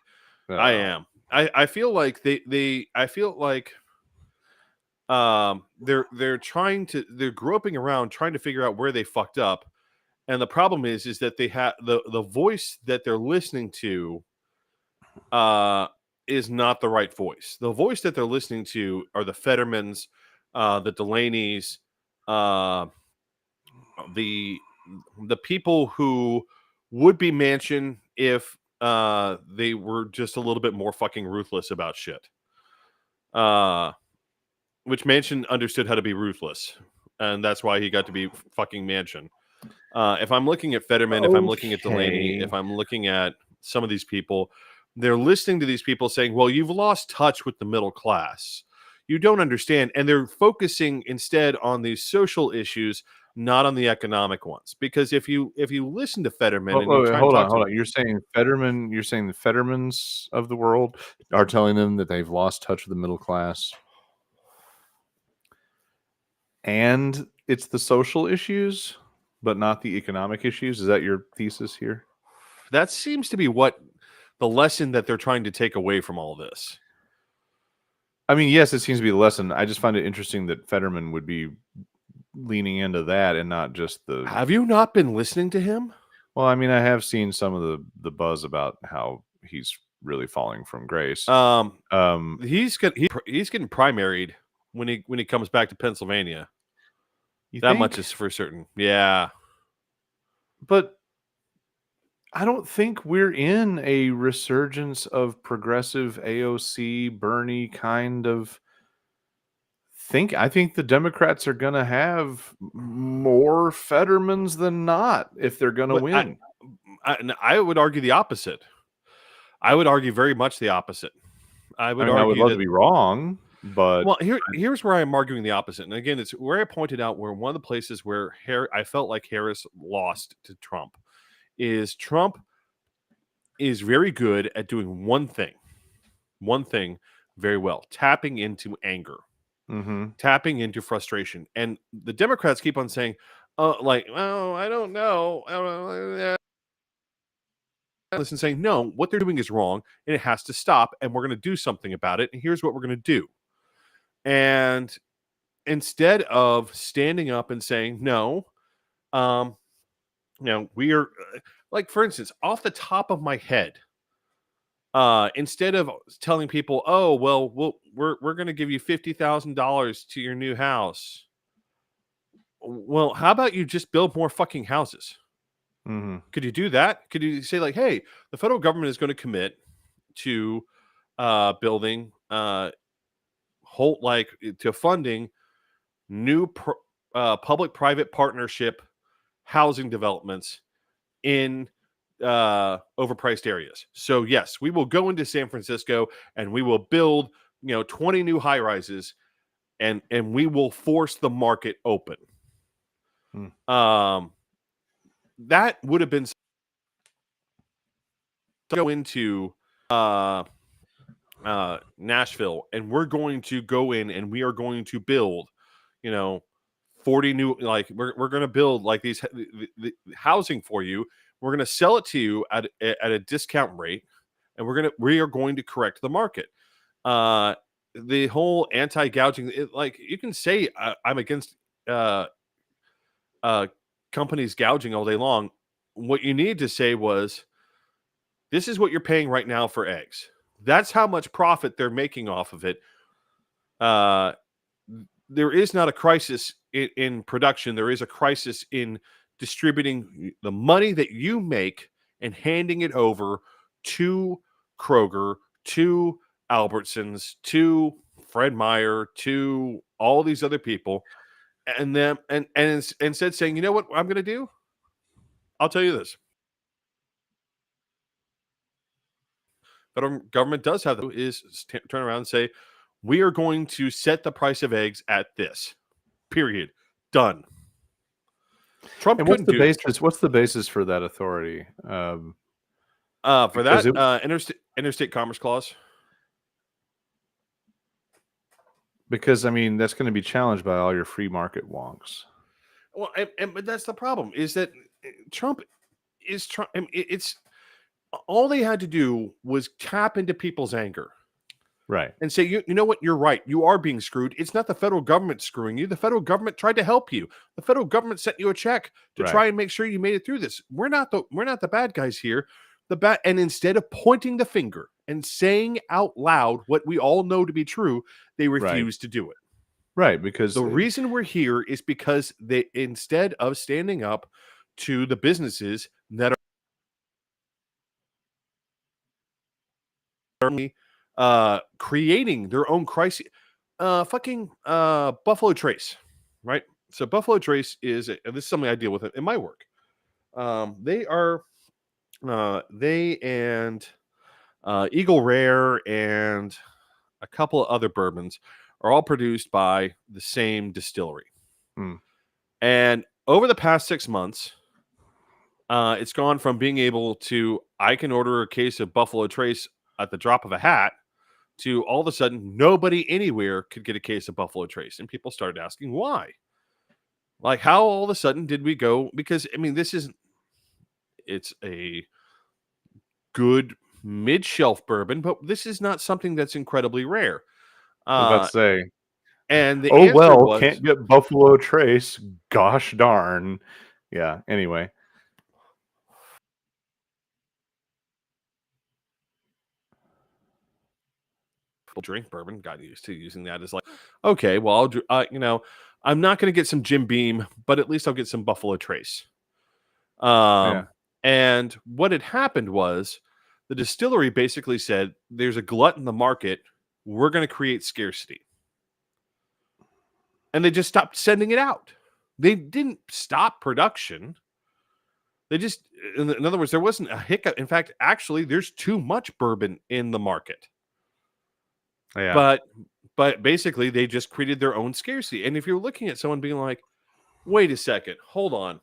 I am. I feel like I feel like they're groping around trying to figure out where they fucked up, and the problem is that they have the voice that they're listening to is not the right voice. The voice that they're listening to are the Fettermans, the Delaney's, the people who would be Manchin if they were just a little bit more fucking ruthless about shit. Which Manchin understood how to be ruthless, and that's why he got to be fucking Manchin. If I'm looking at Fetterman, if I'm looking at Delaney, if I'm looking at some of these people, they're listening to these people saying, well, you've lost touch with the middle class. You don't understand. And they're focusing instead on these social issues, not on the economic ones. Because if you listen to Fetterman and you try hold and talk on. You're saying Fetterman, you're saying the Fettermans of the world are telling them that they've lost touch with the middle class. And it's the social issues, but not the economic issues. Is that your thesis here? That seems to be what the lesson that they're trying to take away from all this. I mean, yes, it seems to be the lesson. I just find it interesting that Fetterman would be leaning into that and not just the... Have you not been listening to him? Well, I mean, I have seen some of the buzz about how he's really falling from grace. He's getting primaried when he comes back to Pennsylvania. That much is for certain. Yeah. But I don't think we're in a resurgence of progressive AOC, Bernie kind of think. I think the Democrats are going to have more Fettermans than not if they're going to win. I would argue the opposite. I would argue very much the opposite. I would love to be wrong, but here's where I'm arguing the opposite. And again, it's where I pointed out where one of the places where I felt like Harris lost to Trump is Trump is very good at doing one thing very well, tapping into anger, tapping into frustration. And the Democrats keep on saying, oh, I don't know. Listen, saying, no, what they're doing is wrong and it has to stop and we're going to do something about it. And here's what we're going to do. And instead of standing up and saying, no, we are like, for instance, off the top of my head, instead of telling people, oh, well, we're going to give you $50,000 to your new house. Well, how about you just build more fucking houses? Could you do that? Could you say like, hey, the federal government is going to commit to building to funding new public-private partnership housing developments in overpriced areas. So yes, we will go into San Francisco and we will build 20 new high rises and we will force the market open. That would have been go into Nashville, and we're going to go in and we are going to build, 40 new, like we're going to build like the housing for you. We're going to sell it to you at a discount rate, and we are going to correct the market. The whole anti-gouging, like you can say I'm against companies gouging all day long. What you need to say was, this is what you're paying right now for eggs. That's how much profit they're making off of it. There is not a crisis in production. There is a crisis in distributing the money that you make and handing it over to Kroger, to Albertsons, to Fred Meyer, to all these other people, and them and instead saying, you know what I'm going to do? I'll tell you this. Federal government does have is turn around and say, we are going to set the price of eggs at this. Period. Done. Trump And couldn't do basis? What's the basis for that authority? for that interstate commerce clause. Because I mean that's going to be challenged by all your free market wonks. Well, but that's the problem, is that Trump is trying. It's all they had to do was tap into people's anger. Right. And say, you know what, you're right. You are being screwed. It's not the federal government screwing you. The federal government tried to help you. The federal government sent you a check to try and make sure you made it through this. We're not the bad guys here. And instead of pointing the finger and saying out loud what we all know to be true, they refuse to do it. Right, because the reason we're here is because they, instead of standing up to the businesses that are creating their own crisis, Buffalo Trace, right? So Buffalo Trace this is something I deal with in my work. They and Eagle Rare and a couple of other bourbons are all produced by the same distillery. And over the past 6 months, it's gone from being able to, I can order a case of Buffalo Trace at the drop of a hat, to all of a sudden nobody anywhere could get a case of Buffalo Trace. And people started asking why. Like, how all of a sudden did we go? Because, I mean, it's a good mid-shelf bourbon, but this is not something that's incredibly rare. I was about to say. And the answer was, can't get Buffalo Trace. Gosh darn. Yeah, anyway. Drink bourbon, got used to using that as like, okay, well, I'll do, I'm not going to get some Jim Beam, but at least I'll get some Buffalo Trace. And what had happened was the distillery basically said, there's a glut in the market. We're going to create scarcity. And they just stopped sending it out. They didn't stop production. They just, in other words, there wasn't a hiccup. In fact, actually, there's too much bourbon in the market. Yeah. But basically, they just created their own scarcity. And if you're looking at someone being like, wait a second, hold on,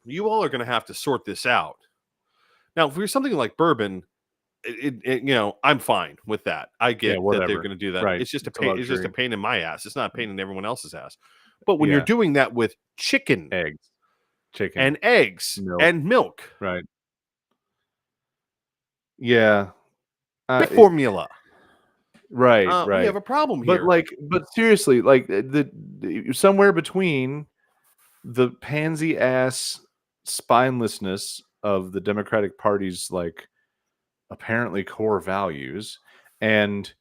you all are going to have to sort this out. Now, for something like bourbon, I'm fine with that. I get that they're going to do that. Right. It's just a pain. It's just a pain in my ass. It's not a pain in everyone else's ass. But when you're doing that with chicken, eggs, and milk, right? Yeah, formula. Right. We have a problem here. But seriously, like somewhere between the pansy ass spinelessness of the Democratic Party's like apparently core values and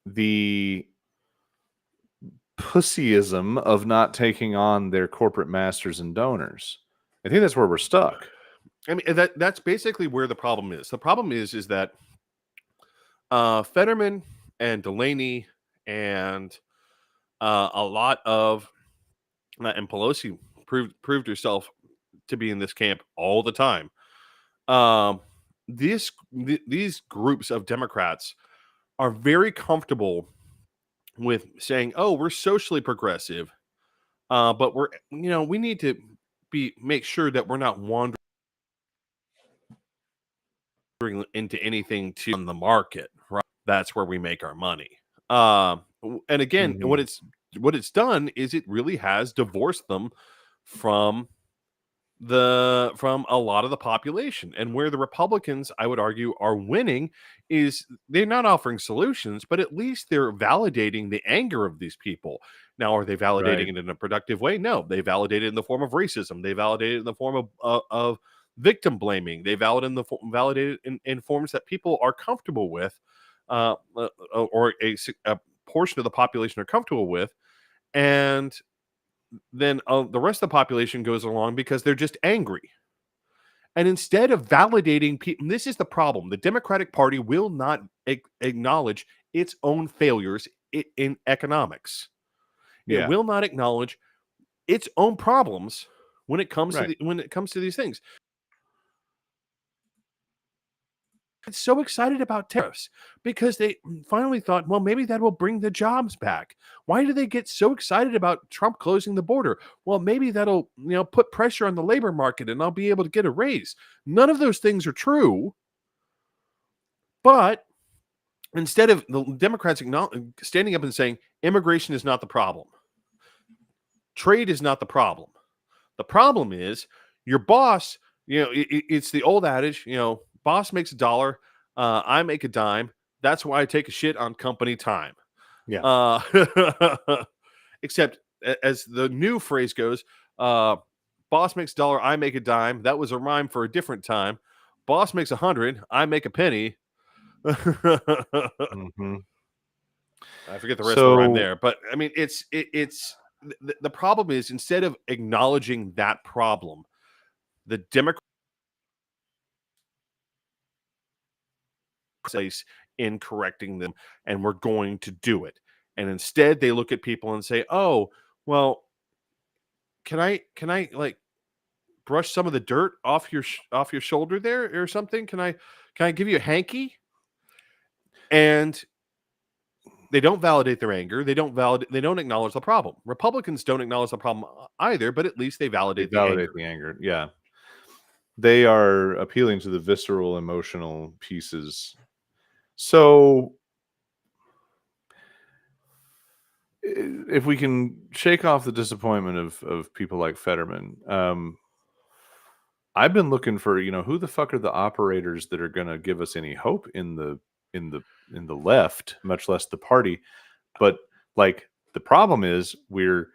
the pussyism of not taking on their corporate masters and donors, I think that's where we're stuck. I mean, that's basically where the problem is. The problem is that Fetterman and Delaney and a lot of and Pelosi proved herself to be in this camp all the time. These groups of Democrats are very comfortable with saying, "Oh, we're socially progressive," but we need to make sure that we're not wandering into anything to on the market, right? That's where we make our money. And again, Mhm. what it's done is it really has divorced them from from a lot of the population. And where the Republicans, I would argue, are winning is they're not offering solutions, but at least they're validating the anger of these people. Now, are they validating Right. it in a productive way? No, they validate it in the form of racism. They validate it in the form of victim blaming. They validate it in forms that people are comfortable with, or a portion of the population are comfortable with, and then the rest of the population goes along because they're just angry. And instead of validating people, this is the problem. The Democratic Party will not acknowledge its own failures in economics. It Yeah. will not acknowledge its own problems when it comes Right. to these things. It's so excited about tariffs because they finally thought, well, maybe that will bring the jobs back. Why do they get so excited about Trump closing the border? Well, maybe that'll, put pressure on the labor market and I'll be able to get a raise. None of those things are true. But instead of the Democrats standing up and saying immigration is not the problem, trade is not the problem is your boss. It's the old adage, boss makes a dollar, I make a dime. That's why I take a shit on company time. Yeah. Uh, except as the new phrase goes, boss makes a dollar, I make a dime. That was a rhyme for a different time. Boss makes 100, I make a penny. Hmm. I forget the rest of the rhyme So there, but I mean, it's the problem is instead of acknowledging that problem, the Democrats place in correcting them, and we're going to do it. And instead, they look at people and say, "Oh, well, can I like brush some of the dirt off your shoulder there or something? Can I give you a hanky?" And they don't validate their anger. They don't acknowledge the problem. Republicans don't acknowledge the problem either, but at least they they validate the validate anger. the anger. Yeah. They are appealing to the visceral emotional pieces. So if we can shake off the disappointment of people like Fetterman, I've been looking for, who the fuck are the operators that are going to give us any hope in the in the left, much less the party. But like the problem is we're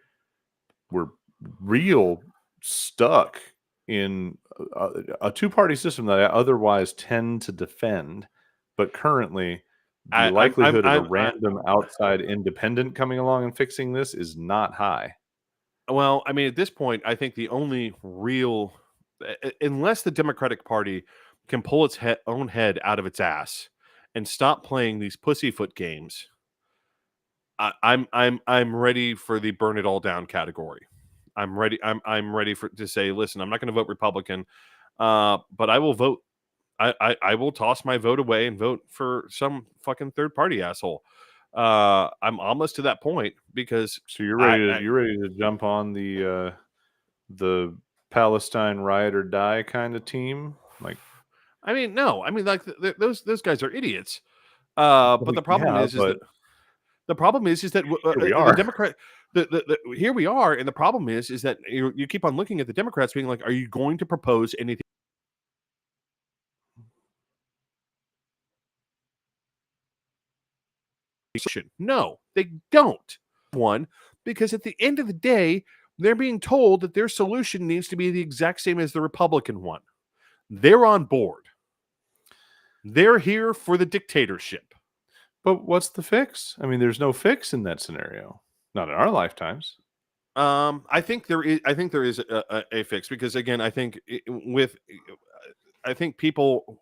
real stuck in a two-party system that I otherwise tend to defend, but currently the I, I'm likelihood of a I, random outside independent coming along and fixing this is not high. well, I mean, at this point, I think the only real, unless the Democratic Party can pull its own head out of its ass and stop playing these pussyfoot games, I'm ready for the burn it all down category. I'm ready to say, listen, I'm not going to vote Republican, but I will vote. I will toss my vote away and vote for some fucking third party asshole. I'm almost to that point because So you're I, ready to I jump on the Palestine ride or die kind of team? Like, I mean, no, I mean, like those guys are idiots. But the problem yeah, is that but the here we the are. Democrat, here we are, and the problem is that you keep on looking at the Democrats being like, are you going to propose anything? No, they don't. One, because at the end of the day, they're being told that their solution needs to be the exact same as the Republican one. They're on board. They're here for the dictatorship. But what's the fix? I mean, there's no fix in that scenario. Not in our lifetimes. I think there is. I think there is a fix because again, I think people,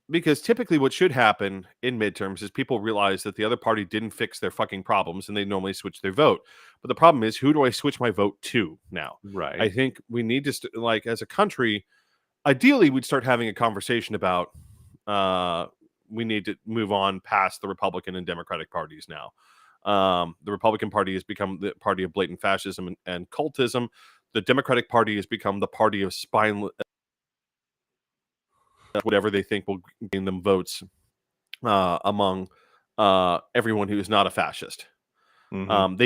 because typically what should happen in midterms is people realize that the other party didn't fix their fucking problems and they normally switch their vote. But the problem is, who do I switch my vote to now? I Right. think we need to like as a country, ideally, we'd start having a conversation about uh, we need to move on past the Republican and Democratic parties now. The Republican Party has become the party of blatant fascism and cultism. The Democratic Party has become the party of spineless. whatever they think will gain them votes among everyone who is not a fascist. Mhm.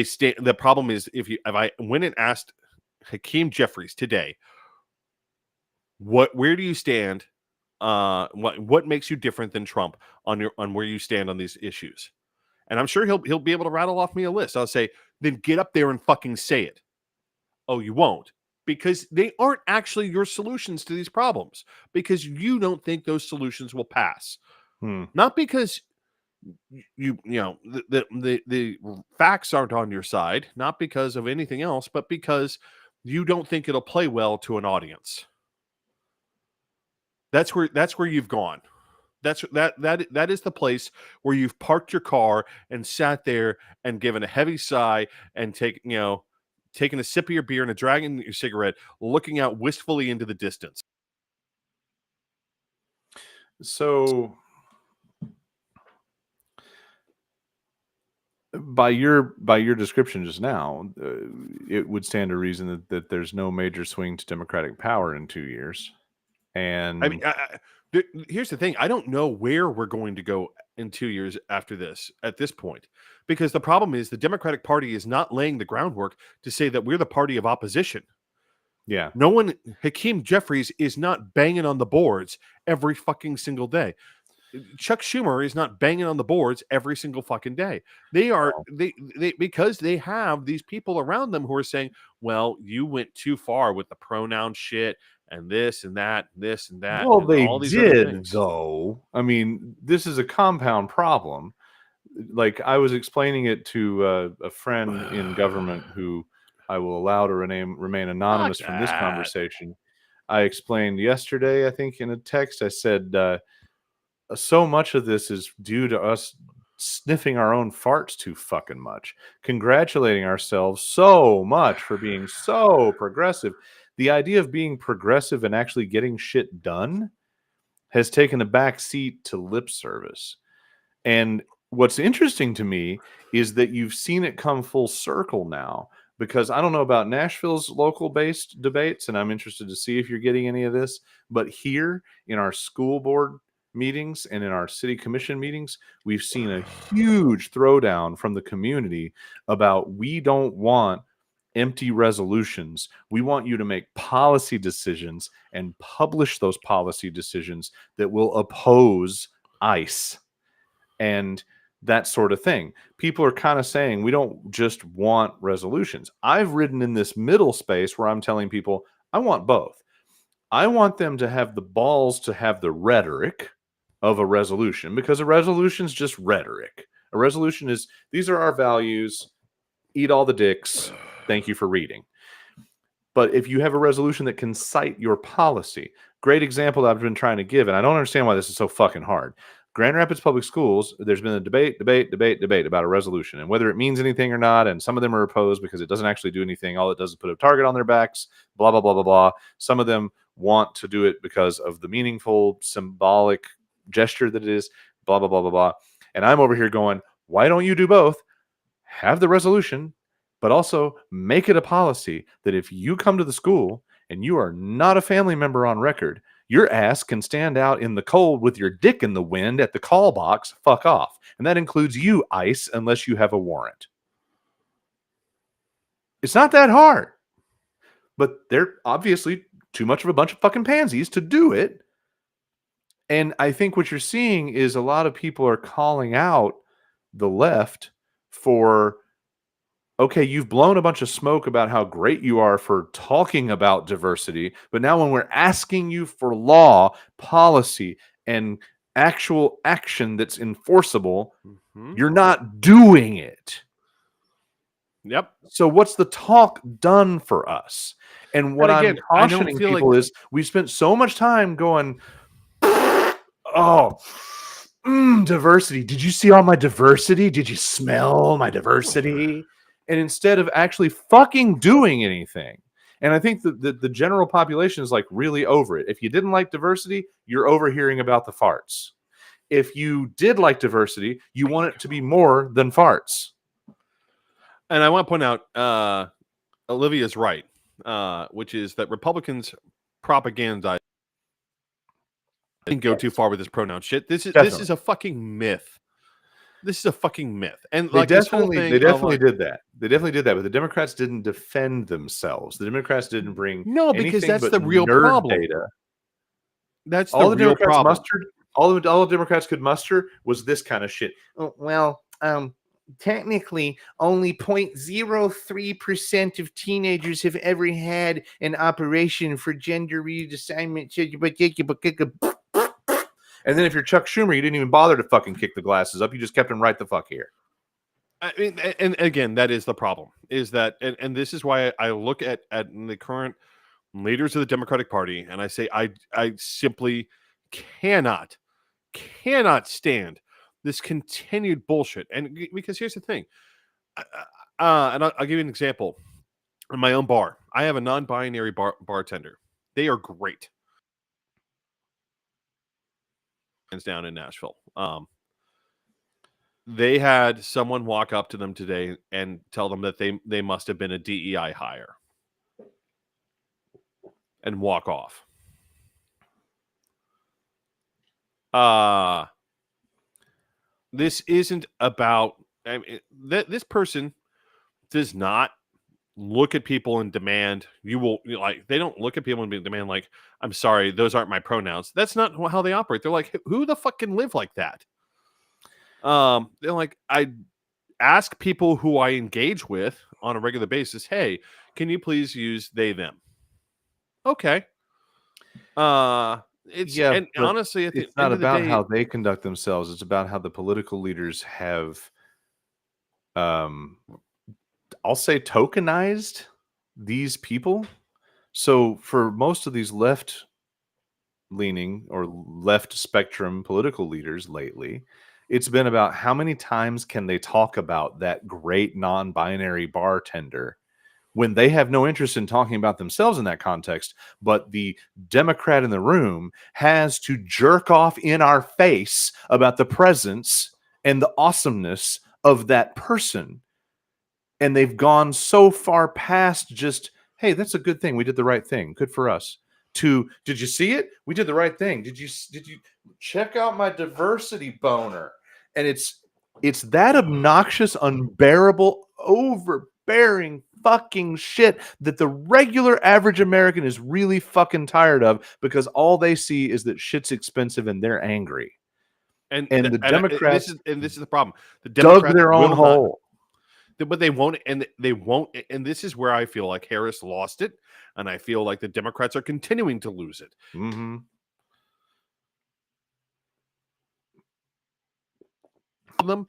The problem is if I went and asked Hakeem Jeffries today, where do you stand? What makes you different than Trump on where you stand on these issues? And I'm sure he'll be able to rattle off me a list. I'll say, then get up there and fucking say it. Oh, you won't. Because they aren't actually your solutions to these problems. Because you don't think those solutions will pass. Hmm. Not because you know the facts aren't on your side, not because of anything else, but because you don't think it'll play well to an audience. That's where you've gone. That is the place where you've parked your car and sat there and given a heavy sigh and taking a sip of your beer and a dragging your cigarette, looking out wistfully into the distance. So by your description just now, it would stand to reason that there's no major swing to Democratic power in 2 years. I mean, And here's the thing: I don't know where we're going to go in 2 years after this. At this point, because the problem is the Democratic Party is not laying the groundwork to say that we're the party of opposition. yeah, No one, Hakeem Jeffries is not banging on the boards every fucking single day. Chuck Schumer is not banging on the boards every single fucking day. They are well, they because they have these people around them who are saying, "Well, you went too far with the pronoun shit and this and that, well, and they all these other did things." though. I mean, this is a compound problem. Like I was explaining it to a friend in government who I will allow to remain Fuck anonymous from this that. conversation. I explained yesterday, I think, in a text. I said, so much of this is due to us sniffing our own farts too fucking much, congratulating ourselves so much for being so progressive. The idea of being progressive and actually getting shit done has taken a back seat to lip service. And what's interesting to me is that you've seen it come full circle now, because I don't know about Nashville's local based debates, and I'm interested to see if you're getting any of this. But here in our school board meetings and in our city commission meetings, we've seen a huge throwdown from the community about we don't want empty resolutions. We want you to make policy decisions and publish those policy decisions that will oppose ICE and that sort of thing. People are kind of saying we don't just want resolutions. I've ridden in this middle space where I'm telling people I want both. I want them to have the balls to have the rhetoric of a resolution, because a resolution is just rhetoric. A resolution is these are our values, eat all the dicks, thank you for reading. But if you have a resolution that can cite your policy, great example that I've been trying to give, and I don't understand why this is so fucking hard. Grand Rapids Public Schools, there's been a debate about a resolution and whether it means anything or not. And some of them are opposed because it doesn't actually do anything. All it does is put a target on their backs, blah, blah, blah, blah, blah. Some of them want to do it because of the meaningful, symbolic gesture that it is, blah, blah, blah, blah, blah. And I'm over here going, why don't you do both? Have the resolution, but also make it a policy that if you come to the school and you are not a family member on record, your ass can stand out in the cold with your dick in the wind at the call box, fuck off. And that includes you, ICE, unless you have a warrant. It's not that hard. But they're obviously too much of a bunch of fucking pansies to do it. And I think what you're seeing is a lot of people are calling out the left for, okay, you've blown a bunch of smoke about how great you are for talking about diversity, but now when we're asking you for law, policy, and actual action that's enforceable, Mm-hmm. you're not doing it. Yep. So what's the talk done for us? And what And I'm again, I don't cautioning feel people like is we spent so much time going, oh, diversity. Did you see all my diversity? Did you smell my diversity? And instead of actually fucking doing anything. And I think that the general population is like really over it. If you didn't like diversity, you're overhearing about the farts. If you did like diversity, you want it to be more than farts. and I want to point out Olivia's right, which is that Republicans propagandize didn't go too far with this pronoun shit. This is Definitely. a fucking myth. This is a fucking myth. And They like this whole definitely, thing, they of, definitely like, did that. They definitely did that, but the Democrats didn't defend themselves. The Democrats didn't bring no, because anything that's but the real nerd problem. data. That's the All the real Democrats problem. mustered, all the Democrats could muster was this kind of shit. Oh, well, technically, only 0.03% of teenagers have ever had an operation for gender reassignment. And then if you're Chuck Schumer, you didn't even bother to fucking kick the glasses up. You just kept them right the fuck here. I mean, and again, that is the problem. Is that, and this is why I look at the current leaders of the Democratic Party, and I say I simply cannot stand this continued bullshit. And because here's the thing, and I'll give you an example. In my own bar, I have a non-binary bartender. They are great, hands down, in Nashville. They had someone walk up to them today and tell them that they must have been a DEI hire and walk off. This isn't about, I mean, this person does not look at people and demand like, they don't look at people and demand, like, I'm sorry, those aren't my pronouns. That's not how they operate. They're like, who the fuck can live like that? They're like, I ask people who I engage with on a regular basis, hey, can you please use they them? Okay. It's, Yeah, and but honestly, at the it's not end of the about day, how they conduct themselves. It's about how the political leaders have, um, I'll say, tokenized these people. So for most of these left leaning or left spectrum political leaders lately, it's been about how many times can they talk about that great non-binary bartender when they have no interest in talking about themselves in that context, but the Democrat in the room has to jerk off in our face about the presence and the awesomeness of that person. And they've gone so far past just, hey, that's a good thing. We did the right thing. Good for us. To, did you see it? We did the right thing. Did you check out my diversity boner? And it's that obnoxious, unbearable, overbearing fucking shit that the regular average American is really fucking tired of, because all they see is that shit's expensive and they're angry. and And the this Democrats is the problem. The dug Democrats their own will not, hole. but they won't, and they won't. And this is where I feel like Harris lost it, and I feel like the Democrats are continuing to lose it. Mm-hmm. Them,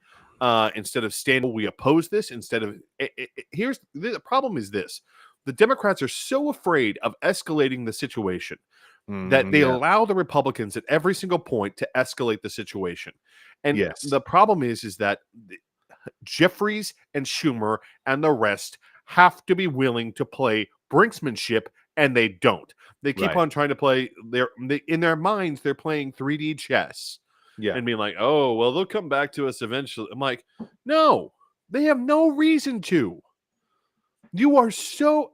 instead of standing, we oppose this. Instead of, here's the problem: is this: the Democrats are so afraid of escalating the situation that they Yeah. allow the Republicans at every single point to escalate the situation. And Yes. the problem is that Jeffries and Schumer and the rest have to be willing to play brinksmanship, and they don't. They keep Right. on trying to play in their minds, they're playing 3D chess Yeah. and being like, oh, well, they'll come back to us eventually. I'm like, no, they have no reason to. You are so,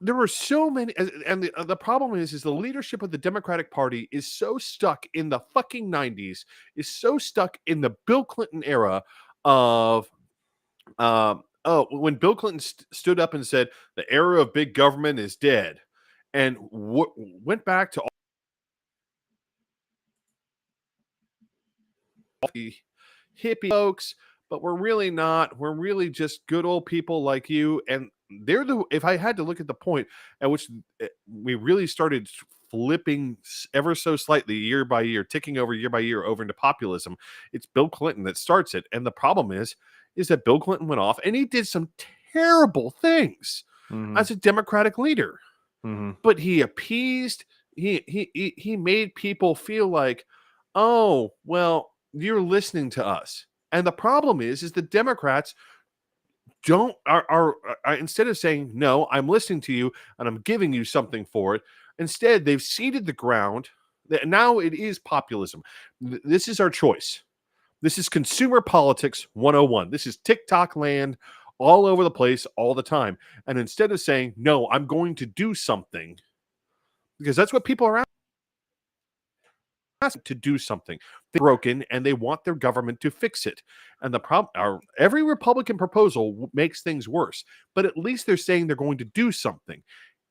there are so many, and the problem is the leadership of the Democratic Party is so stuck in the fucking 90s, is so stuck in the Bill Clinton era of, when Bill Clinton stood up and said the era of big government is dead, and went back to all the hippie folks, but we're really not. We're really just good old people like you. And they're the, if I had to look at the point at which we really started flipping ever so slightly year by year, ticking over year by year over into populism, it's Bill Clinton that starts it. And the problem is that Bill Clinton went off and he did some terrible things as a Democratic leader. But he appeased, he made people feel like, oh, well, you're listening to us. And the problem is the Democrats don't are instead of saying, no, I'm listening to you and I'm giving you something for it, instead they've ceded the ground. Now it is populism. This is our choice. This is consumer politics 101. This is TikTok land all over the place all the time. And instead of saying, no, I'm going to do something, because that's what people are to do something. They're broken and they want their government to fix it. And the problem, every Republican proposal makes things worse, but at least they're saying they're going to do something.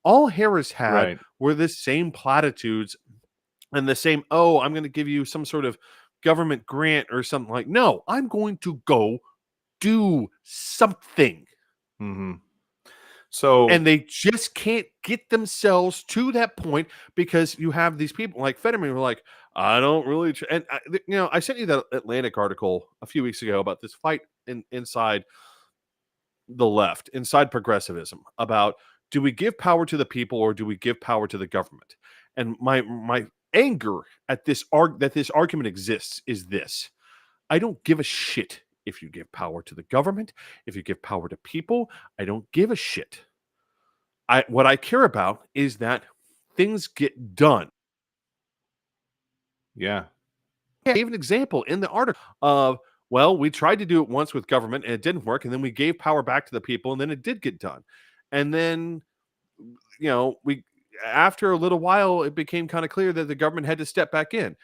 All Harris had Right. were the same platitudes and the same, oh, I'm going to give you some sort of government grant or something like, no, I'm going to go do something. Mm-hmm. So, And they just can't get themselves to that point because you have these people like Fetterman who are like, I don't really, and I sent you that Atlantic article a few weeks ago about this fight inside the left, inside progressivism, about do we give power to the people or do we give power to the government? And my anger at that this argument exists is this: I don't give a shit if you give power to the government, if you give power to people. I don't give a shit. What I care about is that things get done. yeah. I gave an example in the article of, well, we tried to do it once with government and it didn't work, and then we gave power back to the people, and then it did get done. And then, we after a little while, it became kind of clear that the government had to step back in.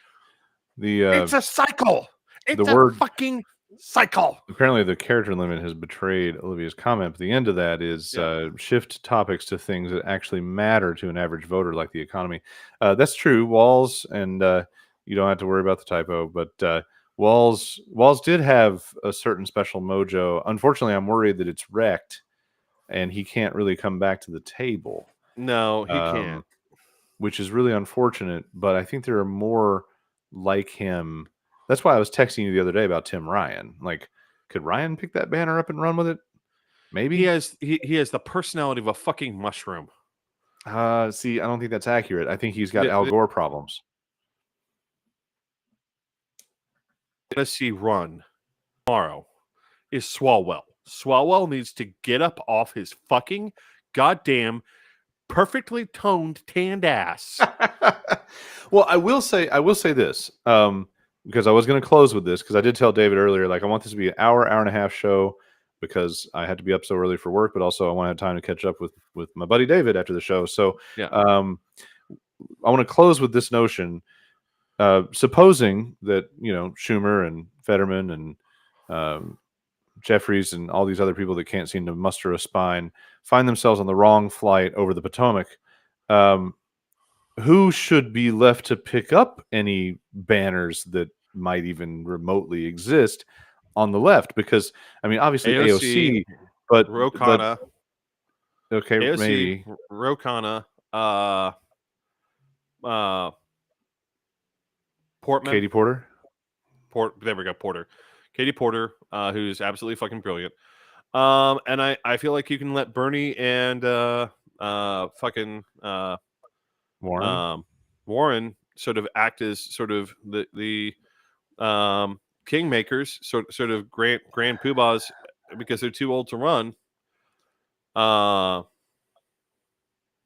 It's a cycle. the It's a word fucking cycle. apparently the character limit has betrayed Olivia's comment, but the end of that is shift topics to things that actually matter to an average voter, like the economy. That's true. Walls, and you don't have to worry about the typo, but Walls did have a certain special mojo. Unfortunately, I'm worried that it's wrecked and he can't really come back to the table. No, he can't. Which is really unfortunate, but I think there are more like him. That's why I was texting you the other day about Tim Ryan. Like, could Ryan pick that banner up and run with it? Maybe. He has the personality of a fucking mushroom. See, I don't think that's accurate. I think he's got Al Gore problems. To see run tomorrow is Swalwell. Swalwell needs to get up off his fucking goddamn perfectly toned tanned ass. Well, I will say this, because I was going to close with this, because I did tell David earlier, like, I want this to be an hour and a half show because I had to be up so early for work, but also I want to have time to catch up with my buddy David after the show. So Yeah. I want to close with this notion. Supposing that, Schumer and Fetterman and Jeffries and all these other people that can't seem to muster a spine find themselves on the wrong flight over the Potomac, who should be left to pick up any banners that might even remotely exist on the left? Because, I mean, obviously AOC, but Ro Khanna. Okay, AOC, maybe Ro Khanna, Portman. Katie Porter. There we go, Porter. Katie Porter, who's absolutely fucking brilliant. And I feel like you can let Bernie and fucking Warren sort of act as sort of the kingmakers, sort of grand poobahs, because they're too old to run.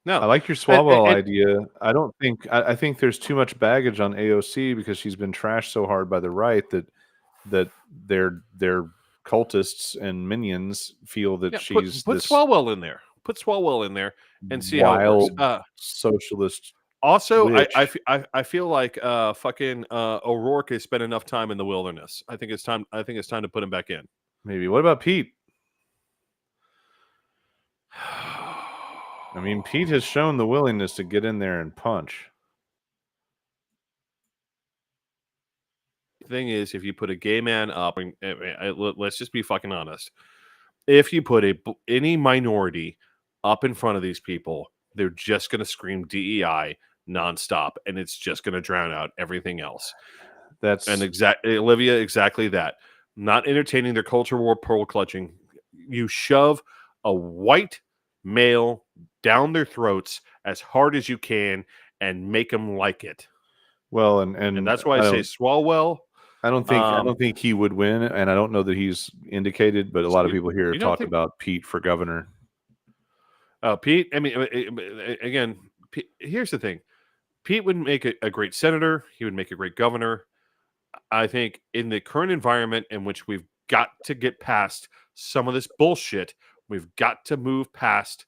No, I like your Swalwell idea. I don't think I think there's too much baggage on AOC because she's been trashed so hard by the right that their cultists and minions feel that she's put this Swalwell in there. Put Swalwell in there and see how it works. Socialist. Also, I feel like fucking O'Rourke has spent enough time in the wilderness. I think it's time to put him back in. Maybe. What about Pete? I mean, Pete has shown the willingness to get in there and punch. Thing is, if you put a gay man up, let's just be fucking honest. If you put any minority up in front of these people, they're just going to scream DEI nonstop, and it's just going to drown out everything else. Olivia, exactly that. Not entertaining their culture war pearl clutching. You shove a white male down their throats as hard as you can and make them like it. Well, and that's why I say Swalwell. I don't think he would win, and I don't know that he's indicated, but a lot of people here talk about Pete for governor. Pete, I mean, again, here's the thing. Pete would make a great senator. He would make a great governor. I think in the current environment in which we've got to get past some of this bullshit, we've got to move past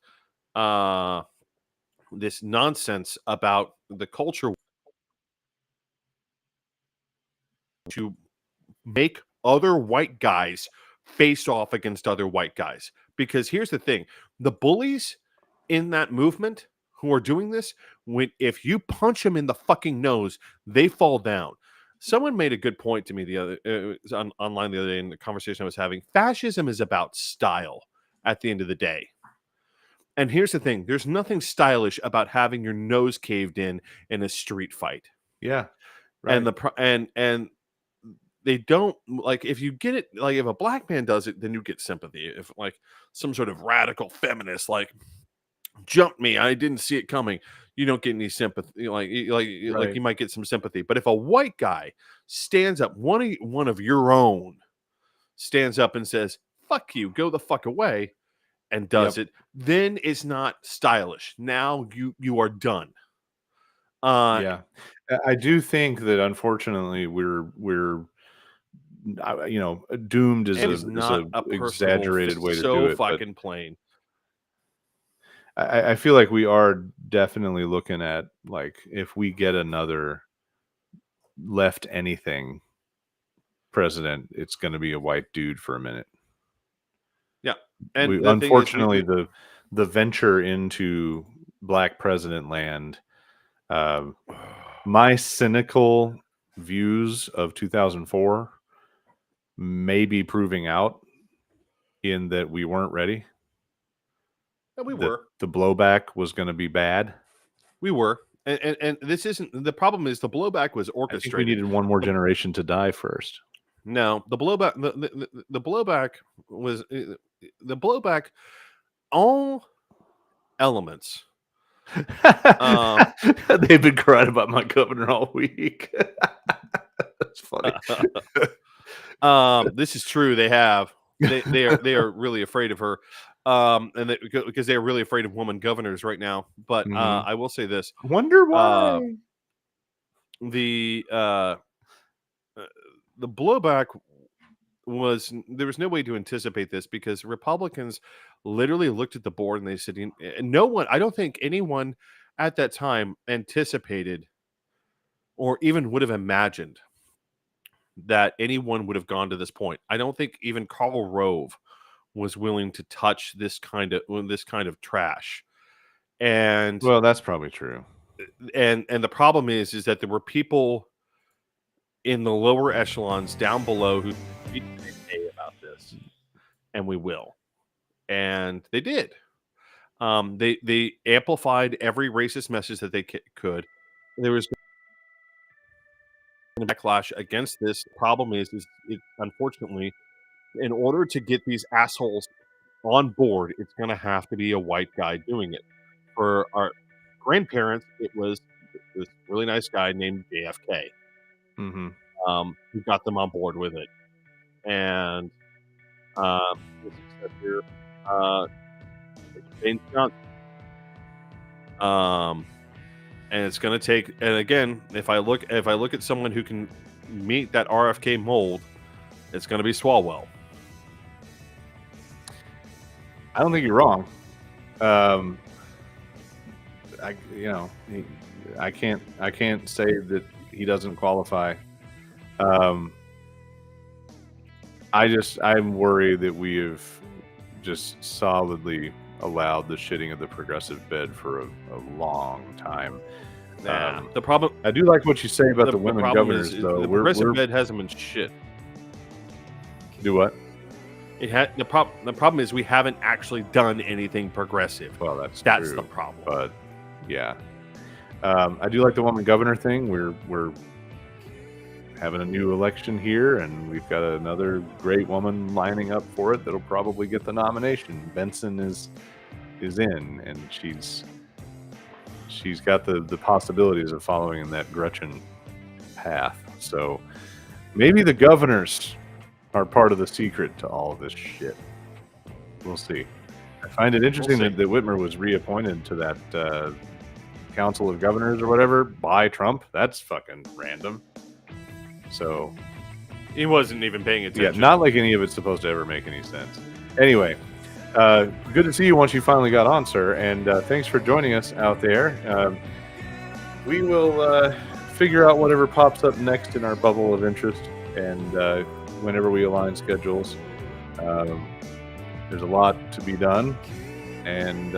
this nonsense about the culture. to make other white guys face off against other white guys. Because here's the thing, the bullies in that movement who are doing this, if you punch them in the fucking nose, they fall down. Someone made a good point to me the other online the other day in the conversation I was having. Fascism is about style at the end of the day. And here's the thing, there's nothing stylish about having your nose caved in a street fight. Yeah. Right. And they don't, like, if you get it, like if a black man does it, then you get sympathy. If like some sort of radical feminist like jumped me, I didn't see it coming, you don't get any sympathy. Like Right. you might get some sympathy. But if a white guy stands up, one of your own stands up and says, fuck you, go the fuck away, and does it, then it's not stylish. Now you are done. Yeah, I do think that unfortunately we're doomed is it is not a exaggerated way to so do it. Fucking plain. I feel like we are definitely looking at, like, if we get another left anything president, it's going to be a white dude for a minute. Yeah, and unfortunately the venture into black president land, my cynical views of 2004 may be proving out in that we weren't ready. Yeah, we were. The blowback was going to be bad. We were. And this isn't the problem. Is the blowback was orchestrated. I think we needed one more generation to die first. No, the blowback. The blowback was the blowback. All elements. They've been crying about my governor all week. That's funny. This is true. They have. They are really afraid of her. And because they are really afraid of woman governors right now. But I will say this: wonder why the blowback was, there was no way to anticipate this, because Republicans literally looked at the board and they said, no one, I don't think anyone at that time anticipated or even would have imagined that anyone would have gone to this point. I don't think even Karl Rove was willing to touch this kind of trash. And well, that's probably true. And the problem is that there were people in the lower echelons down below who didn't say about this, and we will, and they did. They amplified every racist message that they could. There was backlash against this. The problem is it, unfortunately, in order to get these assholes on board, it's going to have to be a white guy doing it. For our grandparents, it was this really nice guy named JFK. Mm-hmm. Who got them on board with it, and his successor, James Johnson. And it's going to take. And again, if I look at someone who can meet that RFK mold, it's going to be Swalwell. I don't think you're wrong. I can't say that he doesn't qualify. I'm worried that we have just solidly allowed the shitting of the progressive bed for a long time. The problem, I do like what you say about the women governors, though. The progressive bed hasn't been shit. Do what? The problem is we haven't actually done anything progressive. Well, that's true, the problem. But yeah, I do like the woman governor thing. We're having a new election here, and we've got another great woman lining up for it that'll probably get the nomination. Benson is in, and she's got the possibilities of following in that Gretchen path. So maybe the governors are part of the secret to all of this shit. We'll see. I find it interesting that Whitmer was reappointed to that Council of Governors or whatever by Trump. That's fucking random. So he wasn't even paying attention. Yeah, not like any of it's supposed to ever make any sense. Anyway, good to see you once you finally got on, sir. And thanks for joining us out there. We will figure out whatever pops up next in our bubble of interest, and whenever we align schedules, there's a lot to be done, and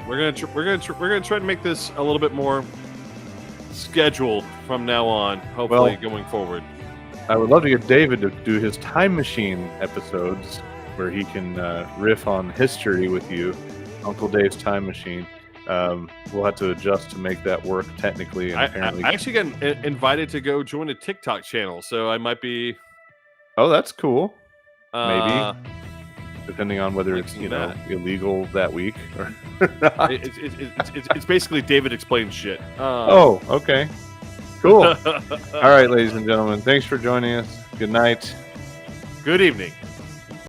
we're gonna try to make this a little bit more scheduled from now on. Hopefully, going forward. I would love to get David to do his time machine episodes where he can riff on history with you, Uncle Dave's time machine. We'll have to adjust to make that work technically. And apparently, I actually got invited to go join a TikTok channel, so I might be. Oh, that's cool. Maybe, depending on whether it's illegal that week or not. It's basically David explains shit. Oh, okay, cool. All right, ladies and gentlemen, thanks for joining us. Good night. Good evening.